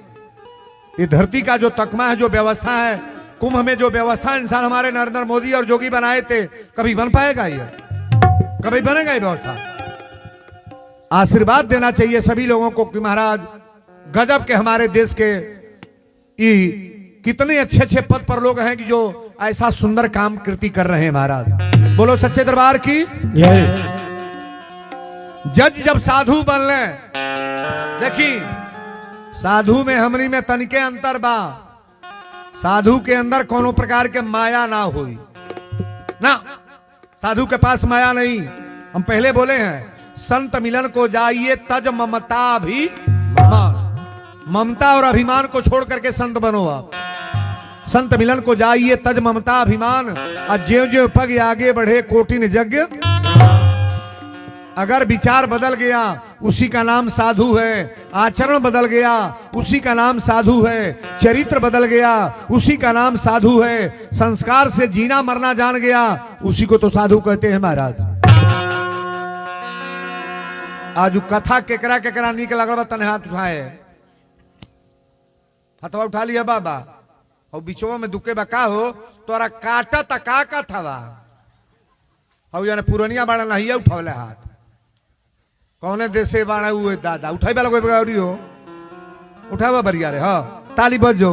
[SPEAKER 1] ये धरती का जो तकमा है, जो व्यवस्था है, कुंभ में जो व्यवस्था इंसान हमारे नरेंद्र मोदी और जोगी बनाए थे, कभी बन पाएगा? ये कभी बनेगा ये व्यवस्था? आशीर्वाद देना चाहिए सभी लोगों को कि महाराज गजब के हमारे देश के कितने अच्छे अच्छे पद पर लोग हैं कि जो ऐसा सुंदर काम कृति कर रहे हैं। महाराज बोलो सच्चे दरबार की। जज जब साधु बन ले, देखी साधु में हमरी में तनिके अंतर बा। साधु के अंदर कोनो प्रकार के माया ना हुई ना, साधु के पास माया नहीं। हम पहले बोले हैं संत मिलन को जाइए तज ममता अभिमान। ममता और अभिमान को छोड़ करके संत बनो आप। संत मिलन को जाइए तज ममता अभिमान, और ज्यों ज्यों पग आगे बढ़े कोटिन यज्ञ। अगर विचार बदल गया उसी का नाम साधु है, आचरण बदल गया उसी का नाम साधु है, चरित्र बदल गया उसी का नाम साधु है, संस्कार से जीना मरना जान गया उसी को तो साधु कहते हैं। महाराज आज कथा केकरा केकरा निक लगल तने हाथ उठाए, हथवा उठा लिया बाबा। और बिचवा में दुखे बा का हो तोरा काटा तका का थवा। और जाने पुरनिया बाड़ा नहीं उठौले हाथ, कौने देशे बाड़ा हुए दादा उठाई वाला कोई हो उठावा बरिया रे। हाँ ताली बज जो।